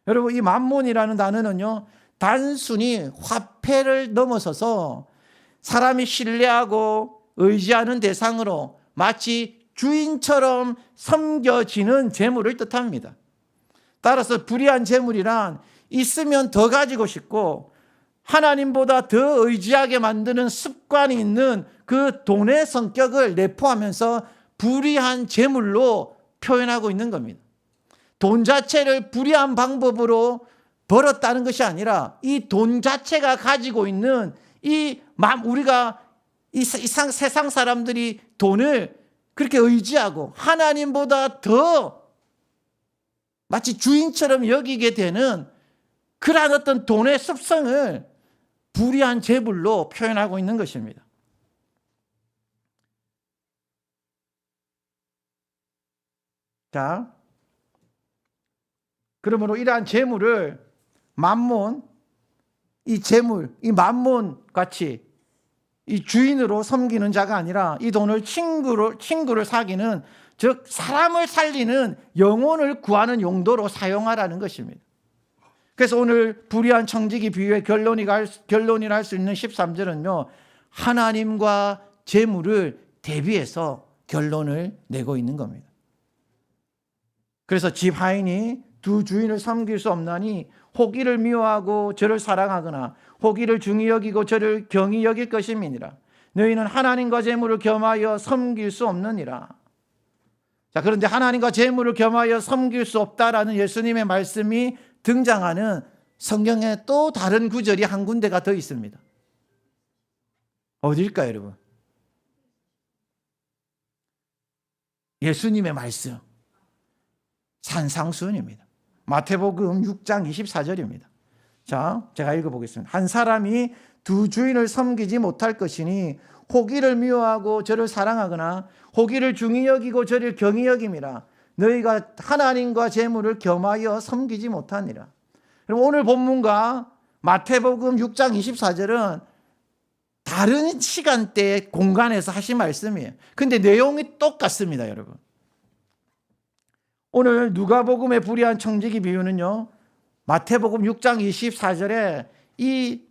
여러분, 이 만몬이라는 단어는요, 단순히 화폐를 넘어서서 사람이 신뢰하고 의지하는 대상으로 마치 주인처럼 섬겨지는 재물을 뜻합니다. 따라서 불의한 재물이란 있으면 더 가지고 싶고 하나님보다 더 의지하게 만드는 습관이 있는 그 돈의 성격을 내포하면서 불의한 재물로 표현하고 있는 겁니다. 돈 자체를 불의한 방법으로 벌었다는 것이 아니라 이 돈 자체가 가지고 있는 우리가 이 세상 사람들이 돈을 그렇게 의지하고 하나님보다 더 마치 주인처럼 여기게 되는 그러한 어떤 돈의 습성을 불의한 재물로 표현하고 있는 것입니다. 자, 그러므로 이러한 재물을 만몬, 이 재물, 이 만몬 같이 이 주인으로 섬기는 자가 아니라 이 돈을 친구를 사귀는, 즉 사람을 살리는, 영혼을 구하는 용도로 사용하라는 것입니다. 그래서 오늘 불의한 청지기 비유의 결론이라 할 수 있는 13절은요, 하나님과 재물을 대비해서 결론을 내고 있는 겁니다. 그래서 집 하인이 두 주인을 섬길 수 없나니 호기를 미워하고 저를 사랑하거나 호기를 중히 여기고 저를 경히 여길 것임이니라. 너희는 하나님과 재물을 겸하여 섬길 수 없느니라. 자, 그런데 하나님과 재물을 겸하여 섬길 수 없다라는 예수님의 말씀이 등장하는 성경에 또 다른 구절이 한 군데가 더 있습니다. 어딜까요, 여러분? 예수님의 말씀, 산상수훈입니다. 마태복음 6장 24절입니다. 자, 제가 읽어보겠습니다. 한 사람이 두 주인을 섬기지 못할 것이니 호기를 미워하고 저를 사랑하거나 호기를 중히 여기고 저를 경히 여김이라. 너희가 하나님과 재물을 겸하여 섬기지 못하니라. 그럼 오늘 본문과 마태복음 6장 24절은 다른 시간대 공간에서 하신 말씀이에요. 근데 내용이 똑같습니다, 여러분. 오늘 누가복음의 불의한 청지기 비유는요, 마태복음 6장 24절에 이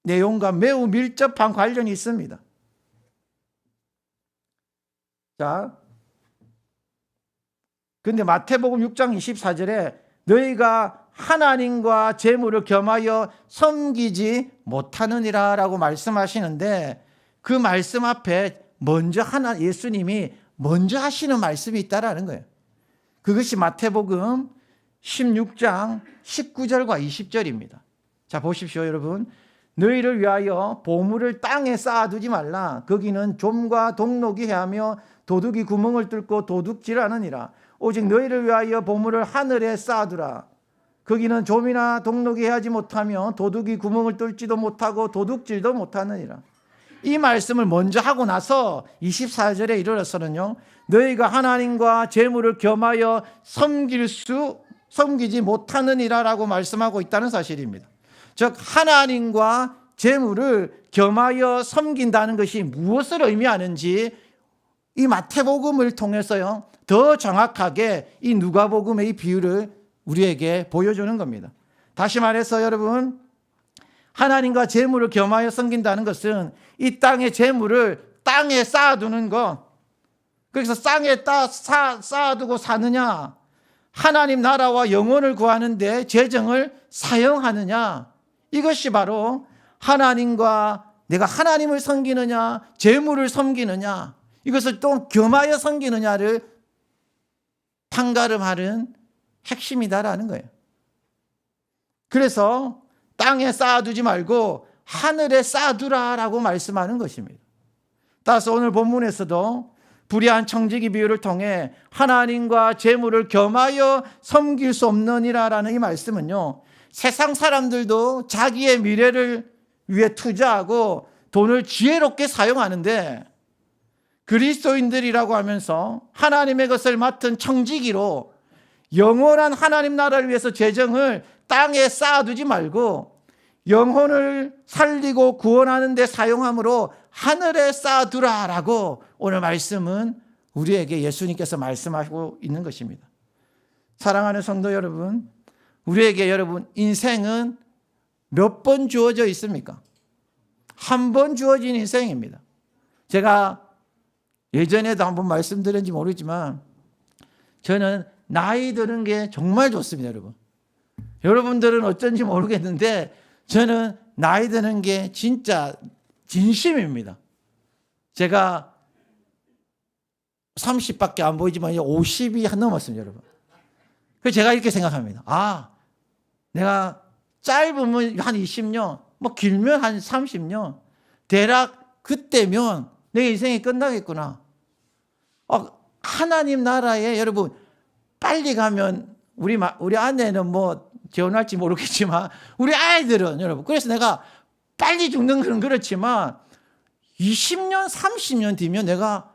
내용과 매우 밀접한 관련이 있습니다. 자, 근데 마태복음 6장 24절에 너희가 하나님과 재물을 겸하여 섬기지 못하느니라 라고 말씀하시는데, 그 말씀 앞에 먼저 예수님이 먼저 하시는 말씀이 있다라는 거예요. 그것이 마태복음 16장 19절과 20절입니다. 자, 보십시오, 여러분. 너희를 위하여 보물을 땅에 쌓아두지 말라. 거기는 좀과 동록이 해하며 도둑이 구멍을 뚫고 도둑질하느니라. 오직 너희를 위하여 보물을 하늘에 쌓아두라. 거기는 좀이나 동록이 해하지 못하며 도둑이 구멍을 뚫지도 못하고 도둑질도 못하느니라. 이 말씀을 먼저 하고 나서 24절에 이르러서는요, 너희가 하나님과 재물을 겸하여 섬기지 못하느니라 라고 말씀하고 있다는 사실입니다. 즉 하나님과 재물을 겸하여 섬긴다는 것이 무엇을 의미하는지 이 마태복음을 통해서요, 더 정확하게 이 누가복음의 이 비유를 우리에게 보여주는 겁니다. 다시 말해서 여러분, 하나님과 재물을 겸하여 섬긴다는 것은 이 땅의 재물을 땅에 쌓아두는 것. 그래서 땅에 쌓아두고 사느냐, 하나님 나라와 영혼을 구하는데 재정을 사용하느냐, 이것이 바로 하나님과 내가 하나님을 섬기느냐 재물을 섬기느냐, 이것을 또 겸하여 섬기느냐를 판가름하는 핵심이다라는 거예요. 그래서 땅에 쌓아두지 말고 하늘에 쌓아두라라고 말씀하는 것입니다. 따라서 오늘 본문에서도 불의한 청지기 비유를 통해 하나님과 재물을 겸하여 섬길 수 없느니라라는 이 말씀은요, 세상 사람들도 자기의 미래를 위해 투자하고 돈을 지혜롭게 사용하는데, 그리스도인들이라고 하면서 하나님의 것을 맡은 청지기로 영원한 하나님 나라를 위해서 재정을 땅에 쌓아두지 말고 영혼을 살리고 구원하는 데 사용함으로 하늘에 쌓아두라라고 오늘 말씀은 우리에게 예수님께서 말씀하고 있는 것입니다. 사랑하는 성도 여러분, 우리에게 여러분 인생은 몇 번 주어져 있습니까? 한 번 주어진 인생입니다. 제가 예전에도 한번 말씀드렸는지 모르지만 저는 나이 드는 게 정말 좋습니다, 여러분. 여러분들은 어쩐지 모르겠는데 저는 나이 드는 게 진짜 진심입니다. 제가 30밖에 안 보이지만 50이 넘었습니다, 여러분. 그래서 제가 이렇게 생각합니다. 아, 내가 짧으면 한 20년, 뭐 길면 한 30년, 대략 그때면 내 인생이 끝나겠구나. 하나님 나라에 여러분 빨리 가면 우리 아내는 뭐 재혼할지 모르겠지만 우리 아이들은 여러분, 그래서 내가 빨리 죽는 건 그렇지만 20년, 30년 뒤면 내가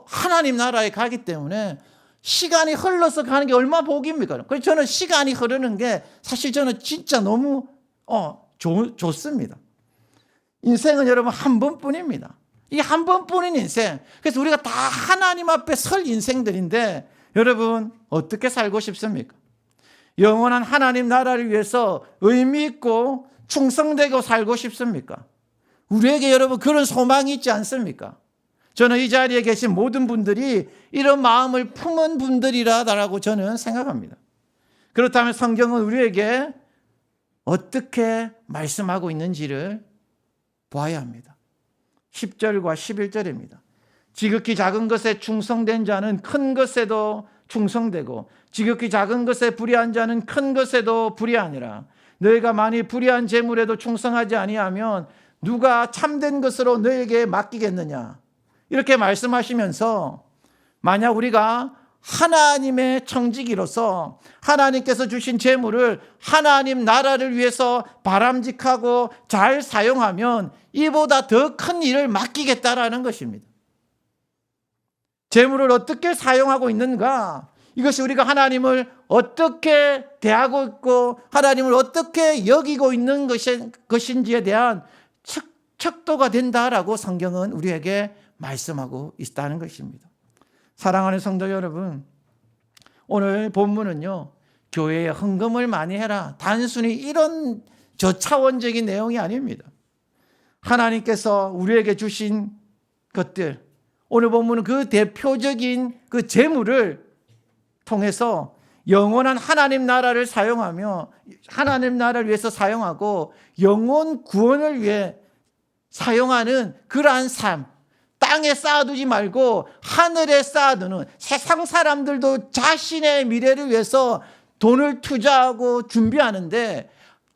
하나님 나라에 가기 때문에 시간이 흘러서 가는 게 얼마나 복입니까? 그래서 저는 시간이 흐르는 게 사실 저는 진짜 너무 좋습니다. 인생은 여러분 한 번뿐입니다. 이 한 번뿐인 인생. 그래서 우리가 다 하나님 앞에 설 인생들인데 여러분 어떻게 살고 싶습니까? 영원한 하나님 나라를 위해서 의미 있고 충성되고 살고 싶습니까? 우리에게 여러분 그런 소망이 있지 않습니까? 저는 이 자리에 계신 모든 분들이 이런 마음을 품은 분들이라고 저는 생각합니다. 그렇다면 성경은 우리에게 어떻게 말씀하고 있는지를 보아야 합니다. 10절과 11절입니다. 지극히 작은 것에 충성된 자는 큰 것에도 충성되고 지극히 작은 것에 불의한 자는 큰 것에도 불의하니라. 너희가 만일 불의한 재물에도 충성하지 아니하면 누가 참된 것으로 너에게 맡기겠느냐. 이렇게 말씀하시면서 만약 우리가 하나님의 청지기로서 하나님께서 주신 재물을 하나님 나라를 위해서 바람직하고 잘 사용하면 이보다 더 큰 일을 맡기겠다라는 것입니다. 재물을 어떻게 사용하고 있는가? 이것이 우리가 하나님을 어떻게 대하고 있고 하나님을 어떻게 여기고 있는 것인지에 대한 척도가 된다라고 성경은 우리에게 말씀하고 있다는 것입니다. 사랑하는 성도 여러분, 오늘 본문은요, 교회에 헌금을 많이 해라. 단순히 이런 저차원적인 내용이 아닙니다. 하나님께서 우리에게 주신 것들, 오늘 본문은 그 대표적인 그 재물을 통해서 영원한 하나님 나라를 사용하며 하나님 나라를 위해서 사용하고 영혼 구원을 위해 사용하는 그러한 삶, 땅에 쌓아두지 말고 하늘에 쌓아두는, 세상 사람들도 자신의 미래를 위해서 돈을 투자하고 준비하는데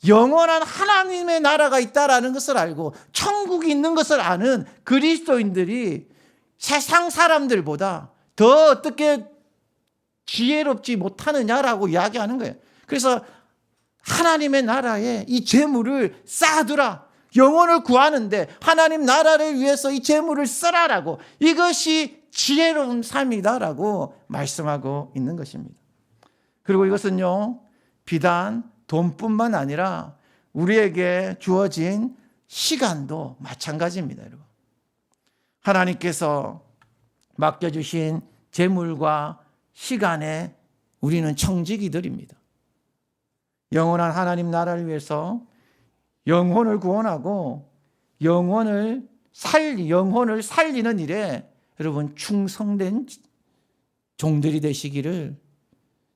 영원한 하나님의 나라가 있다라는 것을 알고 천국이 있는 것을 아는 그리스도인들이 세상 사람들보다 더 어떻게 지혜롭지 못하느냐라고 이야기하는 거예요. 그래서 하나님의 나라에 이 재물을 쌓아두라. 영혼을 구하는데 하나님 나라를 위해서 이 재물을 쓰라라고, 이것이 지혜로운 삶이다라고 말씀하고 있는 것입니다. 그리고 이것은요, 비단 돈뿐만 아니라 우리에게 주어진 시간도 마찬가지입니다, 여러분. 하나님께서 맡겨주신 재물과 시간에 우리는 청지기들입니다. 영원한 하나님 나라를 위해서 영혼을 구원하고 영혼을 살리는 일에 여러분 충성된 종들이 되시기를,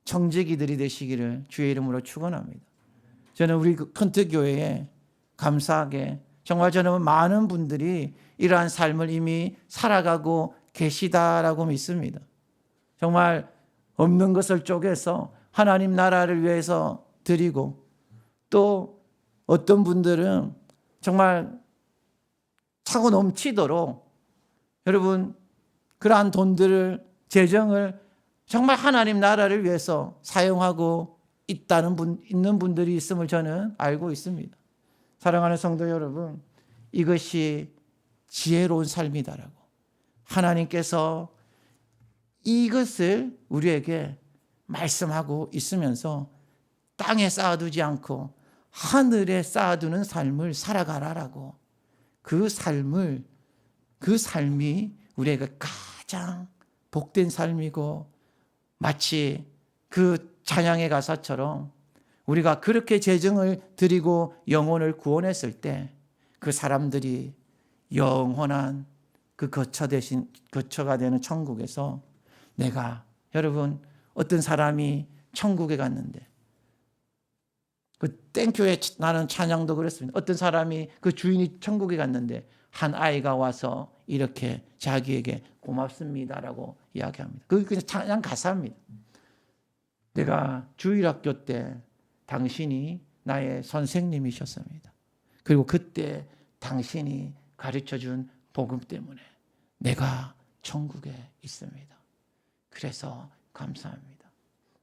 청지기들이 되시기를 주의 이름으로 축원합니다. 저는 우리 컨트교회에 감사하게 정말 저는 많은 분들이 이러한 삶을 이미 살아가고 계시다라고 믿습니다. 정말 없는 것을 쪼개서 하나님 나라를 위해서 드리고, 또 어떤 분들은 정말 차고 넘치도록 여러분 그러한 돈들을, 재정을 정말 하나님 나라를 위해서 사용하고 있는 분들이 있음을 저는 알고 있습니다. 사랑하는 성도 여러분, 이것이 지혜로운 삶이다라고 하나님께서 이것을 우리에게 말씀하고 있으면서 땅에 쌓아두지 않고 하늘에 쌓아두는 삶을 살아가라라고, 그 삶이 우리에게 가장 복된 삶이고, 마치 그 찬양의 가사처럼 우리가 그렇게 재정을 드리고 영혼을 구원했을 때 그 사람들이 영원한 그 거처가 되는 천국에서 여러분 어떤 사람이 천국에 갔는데, 그 땡큐에 나는 찬양도 그랬습니다. 어떤 사람이 그 주인이 천국에 갔는데 한 아이가 와서 이렇게 자기에게 고맙습니다라고 이야기합니다. 그게 그냥 찬양 가사입니다. 내가 주일학교 때 당신이 나의 선생님이셨습니다. 그리고 그때 당신이 가르쳐준 복음 때문에 내가 천국에 있습니다. 그래서 감사합니다.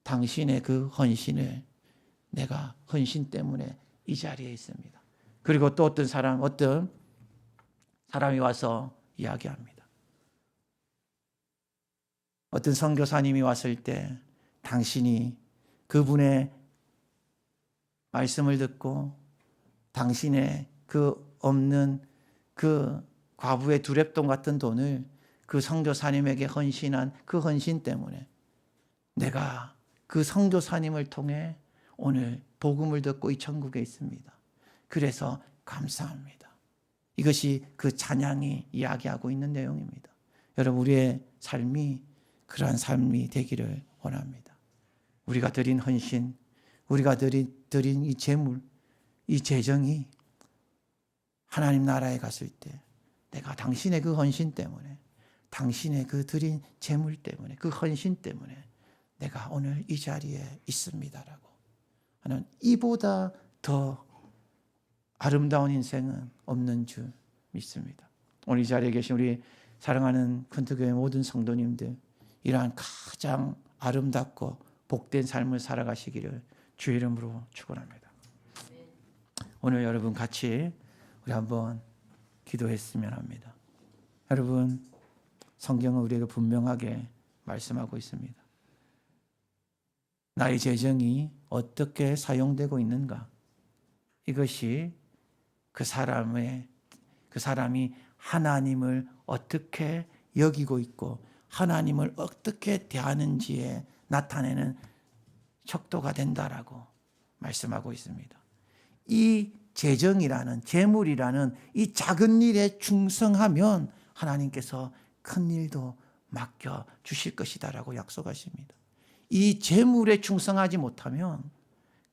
당신의 그 헌신을 내가 헌신 때문에 이 자리에 있습니다. 그리고 또 어떤 사람이 와서 이야기합니다. 어떤 선교사님이 왔을 때 당신이 그분의 말씀을 듣고 당신의 그 없는 그 과부의 두렙돈 같은 돈을 그 선교사님에게 헌신한 그 헌신 때문에 내가 그 선교사님을 통해 오늘 복음을 듣고 이 천국에 있습니다. 그래서 감사합니다. 이것이 그 찬양이 이야기하고 있는 내용입니다. 여러분, 우리의 삶이 그러한 삶이 되기를 원합니다. 우리가 드린 헌신, 우리가 드린 이 재물, 이 재정이 하나님 나라에 갔을 때 내가 당신의 그 헌신 때문에, 당신의 그 드린 제물 때문에, 그 헌신 때문에 내가 오늘 이 자리에 있습니다라고 하는, 이보다 더 아름다운 인생은 없는 줄 믿습니다. 오늘 이 자리에 계신 우리 사랑하는 큰트교회 모든 성도님들, 이러한 가장 아름답고 복된 삶을 살아가시기를 주 이름으로 축원합니다. 오늘 여러분 같이 우리 한번 기도했으면 합니다. 여러분, 성경은 우리에게 분명하게 말씀하고 있습니다. 나의 재정이 어떻게 사용되고 있는가? 이것이 그 사람이 하나님을 어떻게 여기고 있고 하나님을 어떻게 대하는지에 나타내는 척도가 된다라고 말씀하고 있습니다. 이 재정이라는, 재물이라는 이 작은 일에 충성하면 하나님께서 큰 일도 맡겨 주실 것이다라고 약속하십니다. 이 재물에 충성하지 못하면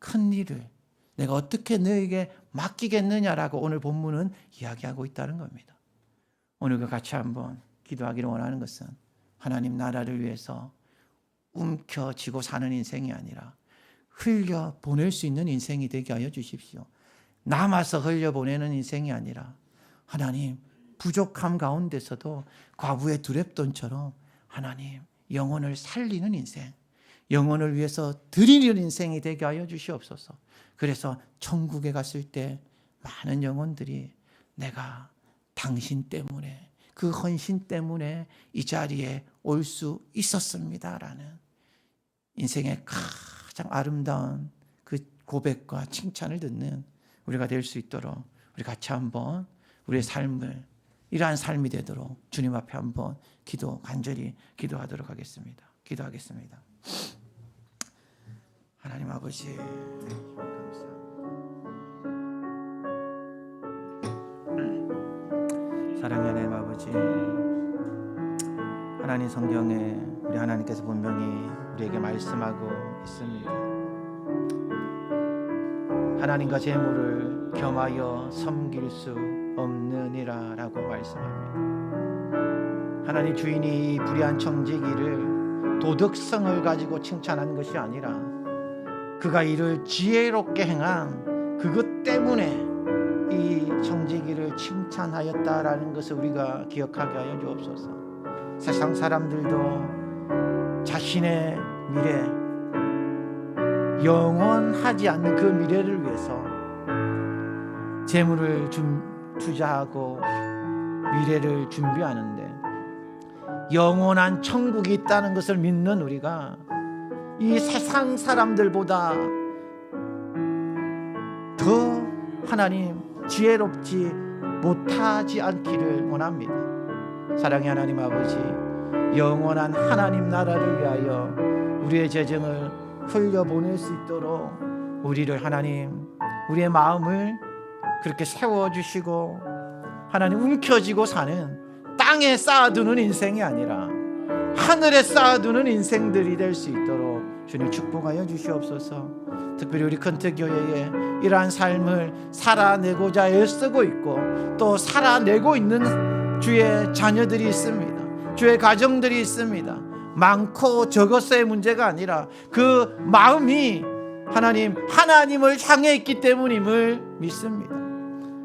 큰 일을 내가 어떻게 너에게 맡기겠느냐라고 오늘 본문은 이야기하고 있다는 겁니다. 오늘 그 같이 한번 기도하기를 원하는 것은 하나님 나라를 위해서 움켜쥐고 사는 인생이 아니라 흘려보낼 수 있는 인생이 되게 하여 주십시오. 남아서 흘려보내는 인생이 아니라 하나님 부족함 가운데서도 과부의 두렙돈처럼 하나님 영혼을 살리는 인생, 영혼을 위해서 드리는 인생이 되게 하여 주시옵소서. 그래서 천국에 갔을 때 많은 영혼들이 내가 당신 때문에, 그 헌신 때문에 이 자리에 올 수 있었습니다라는 인생의 가장 아름다운 그 고백과 칭찬을 듣는 우리가 될 수 있도록 우리 같이 한번 우리의 삶을, 이러한 삶이 되도록 주님 앞에 한번 간절히 기도하도록 하겠습니다. 기도하겠습니다. 하나님 아버지, 사랑의 하나님 아버지, 하나님 성경에 우리 하나님께서 분명히 우리에게 말씀하고 있습니다. 하나님과 재물을 겸하여 섬길 수 없느니라 라고 말씀합니다. 하나님 주인이 이 불의한 청지기를 도덕성을 가지고 칭찬한 것이 아니라 그가 이를 지혜롭게 행한 그것 때문에 이 청지기를 칭찬하였다라는 것을 우리가 기억하게 하여 주옵소서. 세상 사람들도 자신의 미래, 영원하지 않는 그 미래를 위해서 재물을 투자하고 미래를 준비하는데 영원한 천국이 있다는 것을 믿는 우리가 이 세상 사람들보다 더 하나님 지혜롭지 못하지 않기를 원합니다. 사랑의 하나님 아버지, 영원한 하나님 나라를 위하여 우리의 재정을 흘려보낼 수 있도록 우리를 하나님, 우리의 마음을 그렇게 세워주시고 하나님 움켜쥐고 사는, 땅에 쌓아두는 인생이 아니라 하늘에 쌓아두는 인생들이 될 수 있도록 주님 축복하여 주시옵소서. 특별히 우리 큰트교회에 이러한 삶을 살아내고자 애쓰고 있고 또 살아내고 있는 주의 자녀들이 있습니다. 주의 가정들이 있습니다. 많고 적어서의 문제가 아니라 그 마음이 하나님을 향해 있기 때문임을 믿습니다.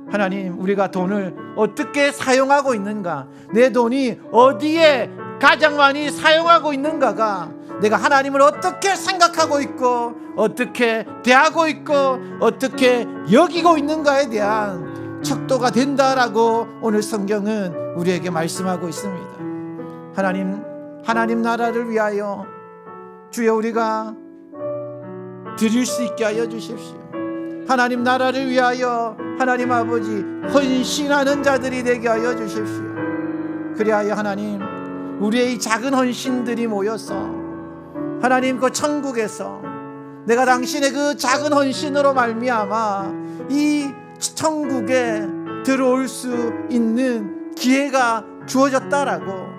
하나님, 우리가 돈을 어떻게 사용하고 있는가, 내 돈이 어디에 가장 많이 사용하고 있는가가 내가 하나님을 어떻게 생각하고 있고 어떻게 대하고 있고 어떻게 여기고 있는가에 대한 척도가 된다라고 오늘 성경은 우리에게 말씀하고 있습니다. 하나님 나라를 위하여 주여 우리가 드릴 수 있게 하여 주십시오. 하나님 나라를 위하여 하나님 아버지 헌신하는 자들이 되게 하여 주십시오. 그리하여 하나님, 우리의 이 작은 헌신들이 모여서 하나님 그 천국에서 내가 당신의 그 작은 헌신으로 말미암아 이 천국에 들어올 수 있는 기회가 주어졌다라고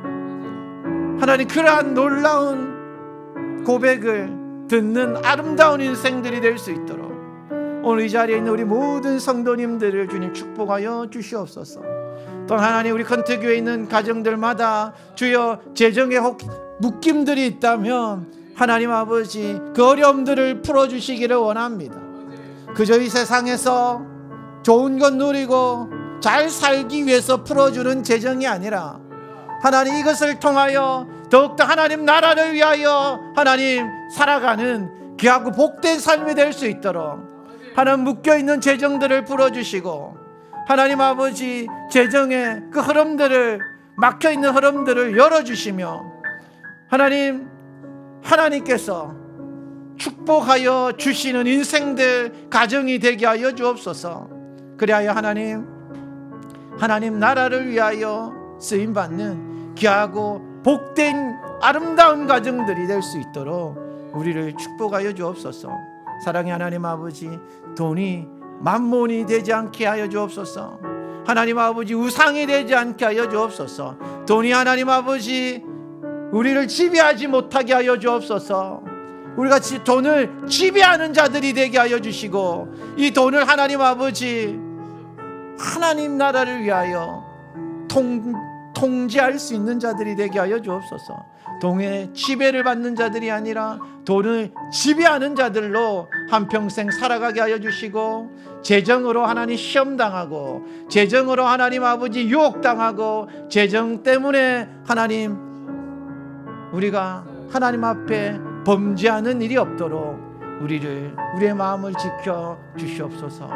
하나님, 그러한 놀라운 고백을 듣는 아름다운 인생들이 될 수 있도록 오늘 이 자리에 있는 우리 모든 성도님들을 주님 축복하여 주시옵소서. 또 하나님 우리 컨트교회에 있는 가정들마다 주여 재정에 혹 묶임들이 있다면 하나님 아버지 그 어려움들을 풀어주시기를 원합니다. 그저 이 세상에서 좋은 것 누리고 잘 살기 위해서 풀어주는 재정이 아니라 하나님 이것을 통하여 더욱더 하나님 나라를 위하여 하나님 살아가는 귀하고 복된 삶이 될 수 있도록 하나님 묶여있는 재정들을 풀어주시고 하나님 아버지 재정의 그 흐름들을 막혀있는 흐름들을 열어주시며 하나님께서 축복하여 주시는 인생들 가정이 되게 하여 주옵소서. 그리하여 하나님 나라를 위하여 쓰임받는 귀하고 복된 아름다운 가정들이 될 수 있도록 우리를 축복하여 주옵소서. 사랑의 하나님 아버지, 돈이 만몬이 되지 않게 하여 주옵소서. 하나님 아버지, 우상이 되지 않게 하여 주옵소서. 돈이 하나님 아버지 우리를 지배하지 못하게 하여 주옵소서. 우리가 돈을 지배하는 자들이 되게 하여 주시고 이 돈을 하나님 아버지 하나님 나라를 위하여 통제할 수 있는 자들이 되게 하여 주옵소서. 돈의 지배를 받는 자들이 아니라 돈을 지배하는 자들로 한평생 살아가게 하여 주시고 재정으로 하나님 시험당하고 재정으로 하나님 아버지 유혹당하고 재정 때문에 하나님 우리가 하나님 앞에 범죄하는 일이 없도록 우리의 마음을 지켜 주시옵소서.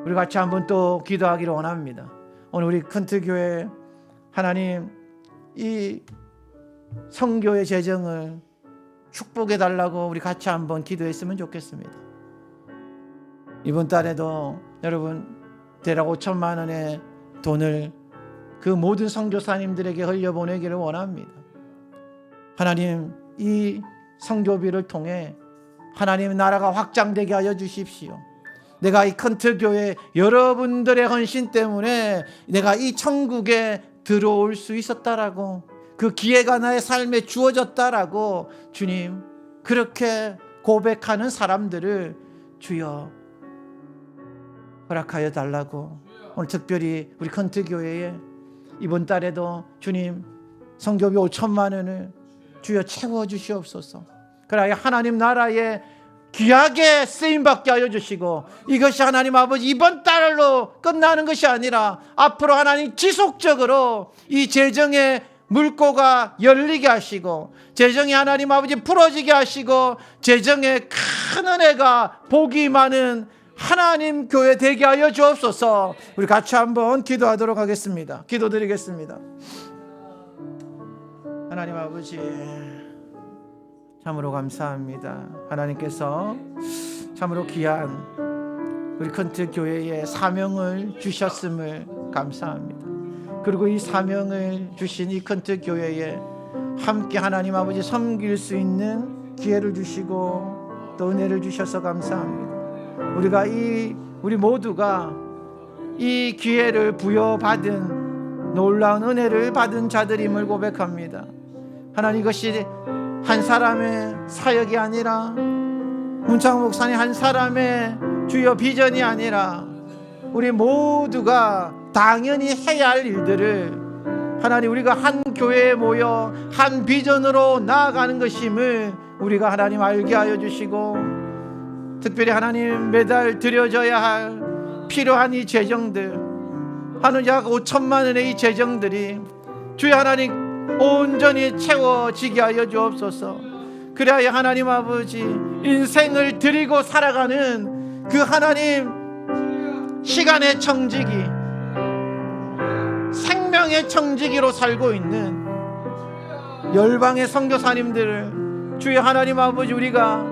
우리 같이 한번 또 기도하기를 원합니다. 오늘 우리 컨트교회 하나님 이 성교의 재정을 축복해 달라고 우리 같이 한번 기도했으면 좋겠습니다. 이번 달에도 여러분 대략 5천만 원의 돈을 그 모든 선교사님들에게 흘려보내기를 원합니다. 하나님 이 선교비를 통해 하나님 나라가 확장되게 하여 주십시오. 내가 이 컨트교회 여러분들의 헌신 때문에 내가 이 천국에 들어올 수 있었다라고 그 기회가 나의 삶에 주어졌다라고 주님 그렇게 고백하는 사람들을 주여 허락하여 달라고 오늘 특별히 우리 컨트교회에 이번 달에도 주님 선교비 5천만 원을 주여 채워주시옵소서. 그래야 하나님 나라에 귀하게 쓰임받게 하여 주시고 이것이 하나님 아버지 이번 달로 끝나는 것이 아니라 앞으로 하나님 지속적으로 이 재정의 물꼬가 열리게 하시고 재정이 하나님 아버지 풀어지게 하시고 재정의 큰 은혜가 복이 많은 하나님 교회 되게 하여 주옵소서. 우리 같이 한번 기도하도록 하겠습니다. 기도드리겠습니다. 하나님 아버지 참으로 감사합니다. 하나님께서 참으로 귀한 우리 컨트교회에 사명을 주셨음을 감사합니다. 그리고 이 사명을 주신 이 컨트교회에 함께 하나님 아버지 섬길 수 있는 기회를 주시고 또 은혜를 주셔서 감사합니다. 우리 모두가 이 기회를 부여받은 놀라운 은혜를 받은 자들임을 고백합니다. 하나님 이것이 한 사람의 사역이 아니라 문창 목사님 한 사람의 주요 비전이 아니라 우리 모두가 당연히 해야 할 일들을 하나님 우리가 한 교회에 모여 한 비전으로 나아가는 것임을 우리가 하나님 알게 하여 주시고 특별히 하나님 매달 드려져야 할 필요한 이 재정들 하는 약 5천만 원의 이 재정들이 주여 하나님 온전히 채워지게 하여 주옵소서. 그래야 하나님 아버지 인생을 드리고 살아가는 그 하나님 시간의 청지기 생명의 청지기로 살고 있는 열방의 선교사님들을 주여 하나님 아버지 우리가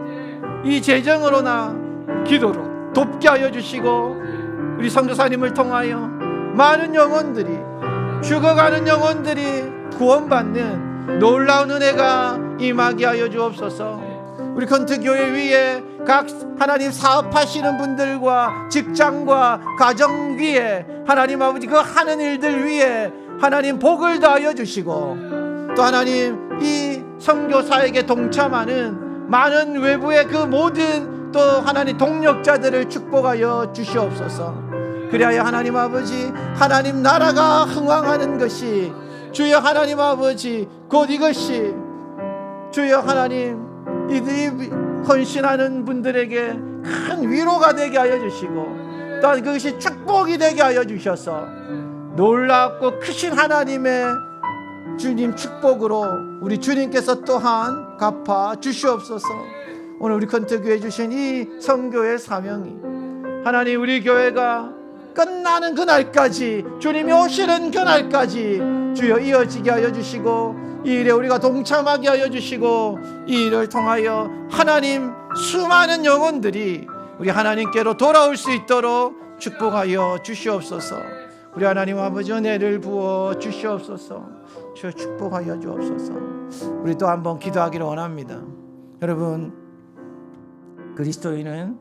이 재정으로나 기도로 돕게 하여 주시고 우리 선교사님을 통하여 많은 영혼들이 죽어가는 영혼들이 구원받는 놀라운 은혜가 임하게 하여 주옵소서. 우리 컨트교회 위에 각 하나님 사업하시는 분들과 직장과 가정 위에 하나님 아버지 그 하는 일들 위에 하나님 복을 더하여 주시고 또 하나님 이 선교사에게 동참하는 많은 외부의 그 모든 또 하나님 동력자들을 축복하여 주시옵소서. 그리하여 하나님 아버지, 하나님 나라가 흥왕하는 것이 주여 하나님 아버지 곧 이것이 주여 하나님 이들이 헌신하는 분들에게 큰 위로가 되게 하여 주시고 또한 그것이 축복이 되게 하여 주셔서 놀랍고 크신 하나님의 주님 축복으로 우리 주님께서 또한 갚아 주시옵소서. 오늘 우리 컨트교회 주신 이 선교의 사명이 하나님 우리 교회가 끝나는 그날까지, 주님이 오시는 그날까지 주여 이어지게 하여 주시고 이 일에 우리가 동참하게 하여 주시고 이 일을 통하여 하나님 수많은 영혼들이 우리 하나님께로 돌아올 수 있도록 축복하여 주시옵소서. 우리 하나님 아버지 은혜를 부어 주시옵소서. 주여 축복하여 주옵소서. 우리 또 한번 기도하기를 원합니다. 여러분, 그리스도인은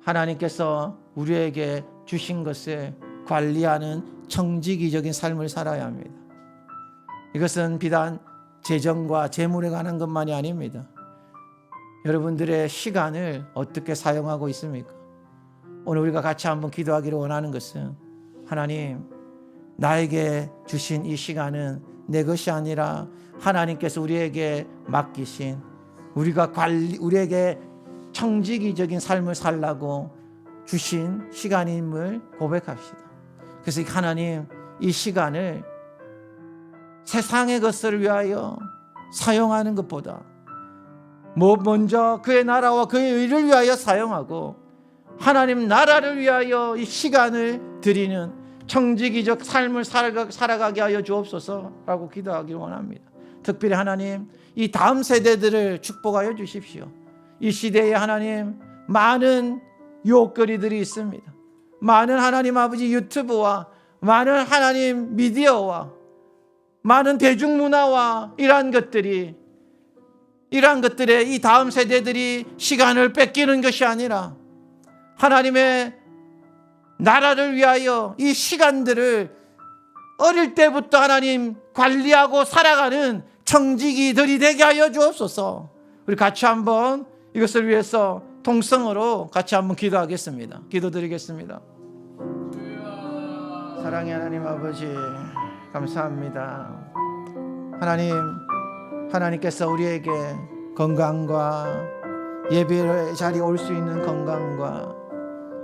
하나님께서 우리에게 주신 것을 관리하는 청지기적인 삶을 살아야 합니다. 이것은 비단 재정과 재물에 관한 것만이 아닙니다. 여러분들의 시간을 어떻게 사용하고 있습니까? 오늘 우리가 같이 한번 기도하기를 원하는 것은 하나님, 나에게 주신 이 시간은 내 것이 아니라 하나님께서 우리에게 맡기신 우리에게 청지기적인 삶을 살라고 주신 시간임을 고백합시다. 그래서 하나님, 이 시간을 세상의 것을 위하여 사용하는 것보다 먼저 그의 나라와 그의 의를 위하여 사용하고 하나님 나라를 위하여 이 시간을 드리는 청지기적 삶을 살아가게 하여 주옵소서라고 기도하기를 원합니다. 특별히 하나님, 이 다음 세대들을 축복하여 주십시오. 이 시대에 하나님 많은 유혹거리들이 있습니다. 많은 하나님 아버지 유튜브와 많은 하나님 미디어와 많은 대중문화와 이러한 것들에 이 다음 세대들이 시간을 뺏기는 것이 아니라 하나님의 나라를 위하여 이 시간들을 어릴 때부터 하나님 관리하고 살아가는 청지기들이 되게 하여 주옵소서. 우리 같이 한번 이것을 위해서 통성으로 같이 한번 기도하겠습니다. 기도드리겠습니다. 사랑의 하나님 아버지, 감사합니다. 하나님께서 우리에게 건강과 예배의 자리에 올 수 있는 건강과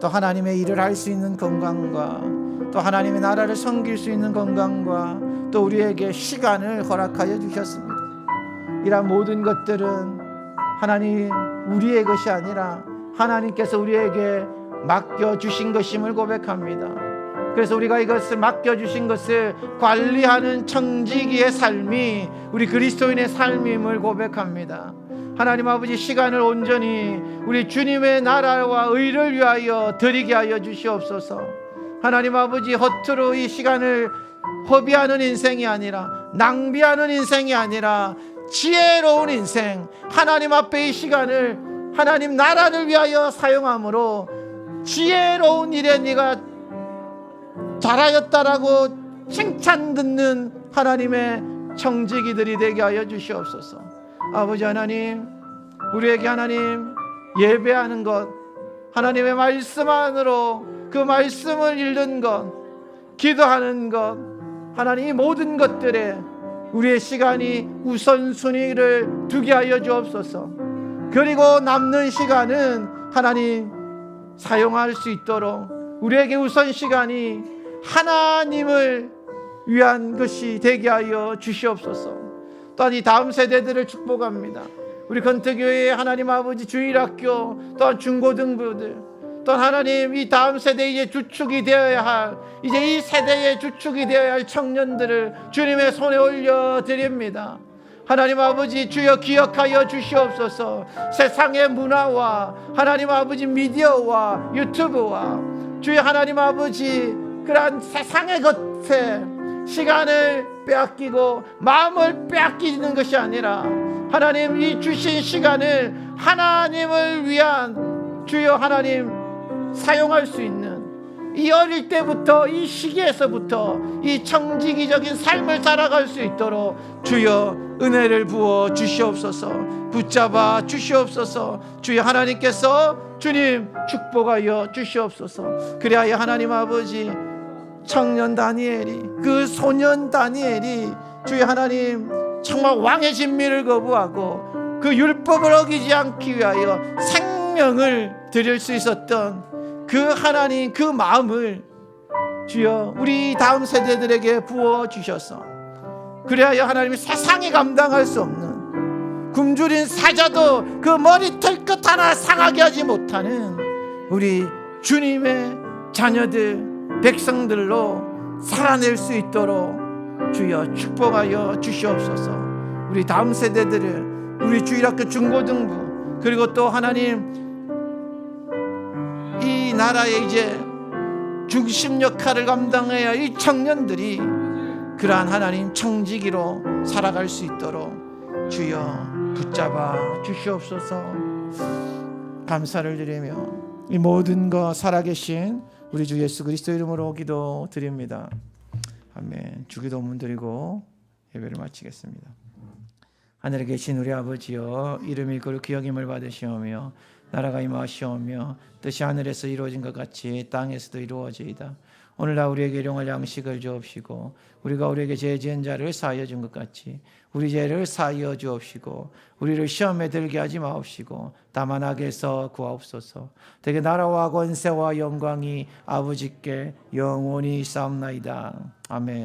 또 하나님의 일을 할 수 있는 건강과 또 하나님의 나라를 섬길 수 있는 건강과 또 우리에게 시간을 허락하여 주셨습니다. 이러한 모든 것들은 하나님 우리의 것이 아니라 하나님께서 우리에게 맡겨주신 것임을 고백합니다. 그래서 우리가 이것을 맡겨주신 것을 관리하는 청지기의 삶이 우리 그리스도인의 삶임을 고백합니다. 하나님 아버지, 시간을 온전히 우리 주님의 나라와 의를 위하여 드리게 하여 주시옵소서. 하나님 아버지, 허투루 이 시간을 허비하는 인생이 아니라, 낭비하는 인생이 아니라 지혜로운 인생, 하나님 앞에 이 시간을 하나님 나라를 위하여 사용함으로 지혜로운 일에 네가 잘하였다라고 칭찬 듣는 하나님의 청지기들이 되게 하여 주시옵소서. 아버지 하나님, 우리에게 하나님 예배하는 것, 하나님의 말씀 안으로 그 말씀을 읽는 것, 기도하는 것, 하나님 이 모든 것들에 우리의 시간이 우선순위를 두게 하여 주옵소서. 그리고 남는 시간은 하나님 사용할 수 있도록 우리에게 우선 시간이 하나님을 위한 것이 되게 하여 주시옵소서. 또한 이 다음 세대들을 축복합니다. 우리 건트교회의 하나님 아버지 주일학교, 또한 중고등부들, 또한 하나님 이 다음 세대의 이제 주축이 되어야 할, 이제 이 세대의 주축이 되어야 할 청년들을 주님의 손에 올려드립니다. 하나님 아버지, 주여 기억하여 주시옵소서. 세상의 문화와 하나님 아버지 미디어와 유튜브와 주여 하나님 아버지 그러한 세상의 것에 시간을 빼앗기고 마음을 빼앗기는 것이 아니라 하나님 이 주신 시간을 하나님을 위한 주여 하나님 사용할 수 있는 이 어릴 때부터 이 시기에서부터 이 청지기적인 삶을 살아갈 수 있도록 주여 은혜를 부어 주시옵소서. 붙잡아 주시옵소서. 주여 하나님께서 주님 축복하여 주시옵소서. 그리하여 하나님 아버지 청년 다니엘이 그 소년 다니엘이 주여 하나님 정말 왕의 진미를 거부하고 그 율법을 어기지 않기 위하여 생명을 드릴 수 있었던 그 하나님 그 마음을 주여 우리 다음 세대들에게 부어주셔서 그래야 하나님이 세상이 감당할 수 없는 굶주린 사자도 그 머리털 끝 하나 상하게 하지 못하는 우리 주님의 자녀들 백성들로 살아낼 수 있도록 주여 축복하여 주시옵소서. 우리 다음 세대들을 우리 주일학교 중고등부 그리고 또 하나님 이 나라의 이제 중심 역할을 감당해야 이 청년들이 그러한 하나님 청지기로 살아갈 수 있도록 주여 붙잡아 주시옵소서. 감사를 드리며 이 모든 것 살아계신 우리 주 예수 그리스도 이름으로 기도드립니다. 아멘. 주기도문 드리고 예배를 마치겠습니다. 하늘에 계신 우리 아버지여 이름이 거룩히 여김을 받으시오며 나라가 임하시오며 뜻이 하늘에서 이루어진 것 같이 땅에서도 이루어지이다. 오늘날 우리에게 일용할 양식을 주옵시고 우리가 우리에게 죄 지은 자를 사하여 준 것 같이 우리 죄를 사하여 주옵시고 우리를 시험에 들게 하지 마옵시고 다만 악에서 구하옵소서. 대개 나라와 권세와 영광이 아버지께 영원히 있사옵나이다. 아멘.